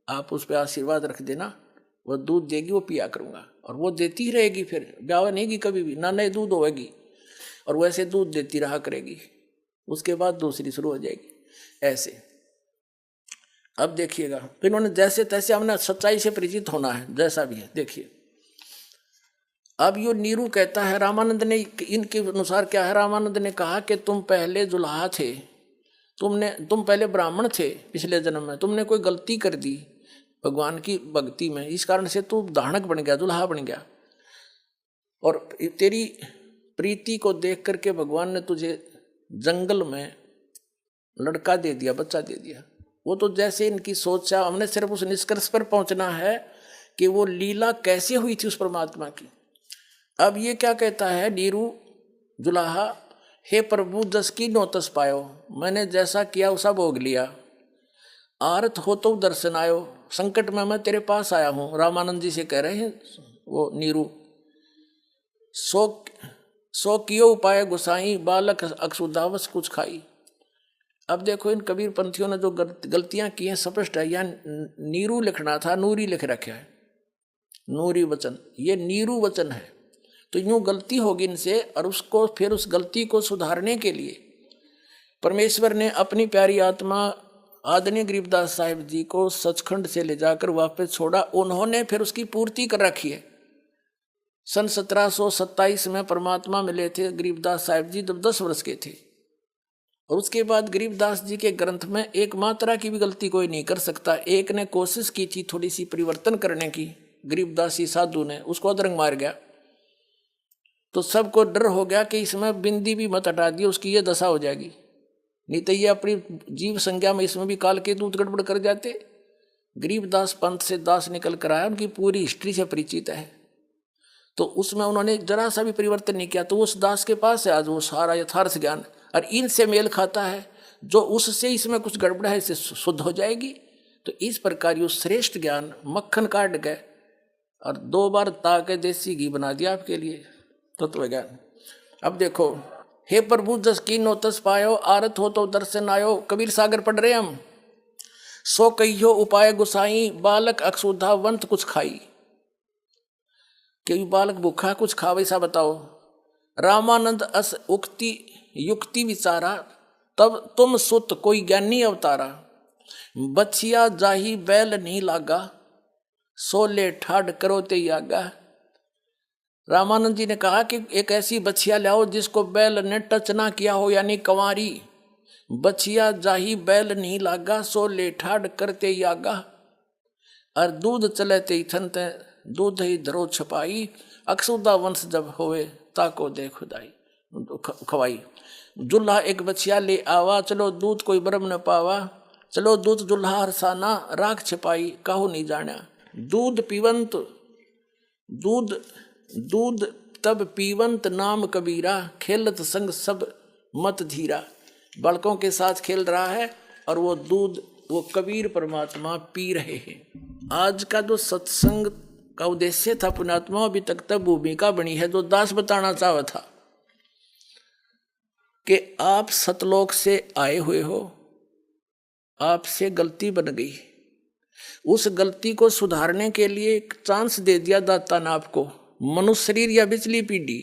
Speaker 1: आप उस पर आशीर्वाद रख देना, वो दूध देगी, वो पिया करूँगा। और वो देती ही रहेगी, फिर ब्याह नहीं की कभी भी, ना नए दूध होएगी, और वैसे दूध देती रहा करेगी। उसके बाद दूसरी शुरू हो जाएगी ऐसे। अब देखिएगा, फिर उन्होंने जैसे तैसे हमने सच्चाई से परिचित होना है, जैसा भी है। देखिए अब यो नीरू कहता है, रामानंद ने इनके अनुसार क्या है, रामानंद ने कहा कि तुम पहले जुल्हा थे, तुम पहले ब्राह्मण थे पिछले जन्म में, तुमने कोई गलती कर दी भगवान की भक्ति में, इस कारण से तू धानक बन गया, जुल्हा बन गया। और तेरी प्रीति को देख करके भगवान ने तुझे जंगल में लड़का दे दिया, बच्चा दे दिया। वो तो जैसे इनकी सोच है, हमने सिर्फ उस निष्कर्ष पर पहुंचना है कि वो लीला कैसे हुई थी उस परमात्मा की। अब ये क्या कहता है नीरू जुलाहा, हे प्रभु जस की नो तस पायो, मैंने जैसा किया वैसा भोग लिया। आरत हो तो दर्शन आयो, संकट में मैं तेरे पास आया हूँ। रामानंद जी से कह रहे हैं वो नीरू। सो कियो उपाय गुसाई बालक अक्षुदावस कुछ खाई। अब देखो इन कबीर पंथियों ने जो गलतियां की हैं स्पष्ट है। यहाँ नीरू लिखना था, नूरी लिख रखा है, नूरी वचन, ये नीरू वचन है। तो यूं गलती होगी इनसे, और उसको फिर उस गलती को सुधारने के लिए परमेश्वर ने अपनी प्यारी आत्मा आदरणीय गरीबदास साहिब जी को सचखंड से ले जाकर वापस छोड़ा। उन्होंने फिर उसकी पूर्ति कर रखी है। सन 1727 में परमात्मा मिले थे गरीबदास साहिब जी जब 10 वर्ष के थे, और उसके बाद गरीबदास जी के ग्रंथ में एक मात्रा की भी गलती कोई नहीं कर सकता। एक ने कोशिश की थी थोड़ी सी परिवर्तन करने की, गरीबदासी साधु ने, उसको अदरंग मार गया। तो सबको डर हो गया कि इसमें बिंदी भी मत हटा दिए, उसकी ये दशा हो जाएगी, नहीं तो ये अपनी जीव संज्ञा में इसमें भी काल के दूत गड़बड़ कर जाते। गरीबदास पंथ से दास निकल कर आया, उनकी पूरी हिस्ट्री से परिचित है। तो उसमें उन्होंने जरा सा भी परिवर्तन नहीं किया, तो उस दास के पास है आज वो सारा यथार्थ ज्ञान, और इनसे मेल खाता है। जो उससे इसमें कुछ गड़बड़ है इससे शुद्ध हो जाएगी। तो इस प्रकार ये श्रेष्ठ ज्ञान मक्खन काट गए और 2 बार ताके देसी घी बना दिया आपके लिए तत्व ज्ञान। अब देखो, हे प्रभु जस कीनो तस पायो, आरत हो तो दर्शन आयो। कबीर सागर पढ़ रहे हम। सो कहियो उपाय गुसाई, बालक अक्षुधा वंत कुछ खाई। कि बालक भूखा कुछ खा, वैसा बताओ। रामानंद अस उक्ति युक्ति विचारा, तब तुम सुत कोई ज्ञानी अवतारा। बछिया जाही बैल नहीं लागा, सोले ठाड करो ते आगा। रामानंद जी ने कहा कि एक ऐसी बछिया लाओ जिसको बैल ने टच ना किया हो, यानी कंवारी। बछिया जाही बैल नहीं लागा, सोले ठाड करते आगा। और दूध चले ते थनते, दूध ही धरो छपाई। अक्षुदा वंश जब होवे, ताको दे खुदाई खवाई। जुल्हा एक बछिया ले आवा, चलो दूध कोई ब्रह्म न पावा। चलो दूध जुल्हा हरसाना, राख छिपाई काहू नहीं जाना। दूध पीवंत, दूध तब पीवंत नाम कबीरा, खेलत संग सब मत धीरा। बालकों के साथ खेल रहा है और वो दूध वो कबीर परमात्मा पी रहे हैं। आज का जो सत्संग का उद्देश्य था पुण्यात्मा, अभी तक तक भूमिका बनी है जो दास बताना चाहा था कि आप सतलोक से आए हुए हो, आपसे गलती बन गई। उस गलती को सुधारने के लिए एक चांस दे दिया दाता ने आपको, मनुष्य शरीर या बिचली पीढ़ी।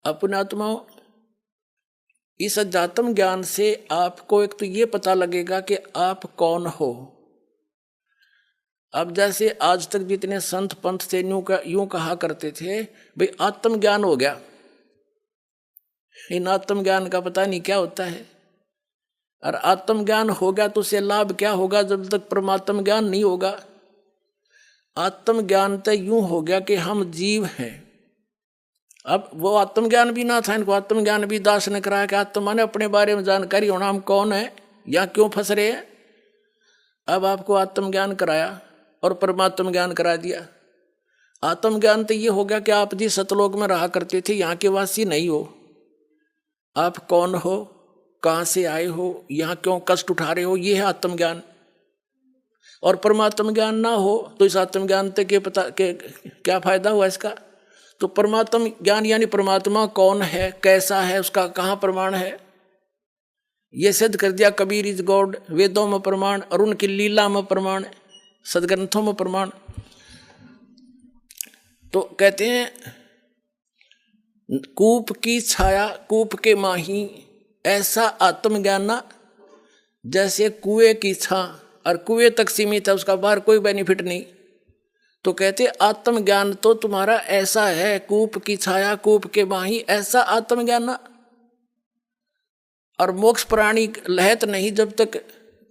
Speaker 1: अपनात्मा इस अध्यात्म ज्ञान से आपको एक तो ये पता लगेगा कि आप कौन हो। अब जैसे आज तक जितने संत पंथ थे यूं कहा करते थे भाई आत्मज्ञान हो गया। इन आत्मज्ञान का पता नहीं क्या होता है, और आत्मज्ञान हो गया तो उससे लाभ क्या होगा जब तक परमात्म ज्ञान नहीं होगा। आत्मज्ञान तो यूं हो गया कि हम जीव हैं। अब वो आत्मज्ञान भी ना था, इनको आत्मज्ञान भी दास ने कराया कि आत्मा ने अपने बारे में जानकारी होना, हम कौन है या क्यों फंस रहे हैं। अब आपको आत्मज्ञान कराया और परमात्म ज्ञान करा दिया। आत्मज्ञान तो ये हो गया कि आप जिस सतलोक में रहा करते थे यहाँ के वासी नहीं हो। आप कौन हो, कहाँ से आए हो, यहाँ क्यों कष्ट उठा रहे हो, ये है आत्मज्ञान। और परमात्म ज्ञान ना हो तो इस आत्मज्ञान तक के पता के क्या फायदा हुआ इसका। तो परमात्म ज्ञान यानी परमात्मा कौन है, कैसा है, उसका कहाँ प्रमाण है, ये सिद्ध कर दिया। कबीर इज गॉड, वेदों में प्रमाण और उनकी लीला में प्रमाण, सदग्रंथों में प्रमाण। तो कहते हैं कूप की छाया कूप के माही, ऐसा आत्मज्ञान ना जैसे कुएं की छा, और कुएं तक सीमित है, उसका बाहर कोई बेनिफिट नहीं। तो कहते आत्मज्ञान तो तुम्हारा ऐसा है, कूप की छाया कूप के माही, ऐसा आत्मज्ञान ना। और मोक्ष प्राणी लहत नहीं जब तक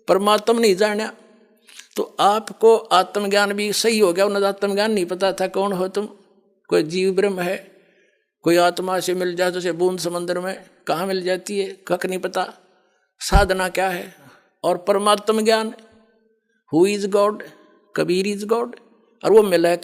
Speaker 1: परमात्म नहीं जाना। तो आपको आत्मज्ञान भी सही हो गया, उन्हें आत्मज्ञान नहीं पता था कौन हो तुम। कोई जीव ब्रह्म है, कोई आत्मा से मिल जाए तो बूंद समंदर में कहाँ मिल जाती है, कख नहीं पता, साधना क्या है। और परमात्म ज्ञान who is God, Kabir is God, और वो मिला है।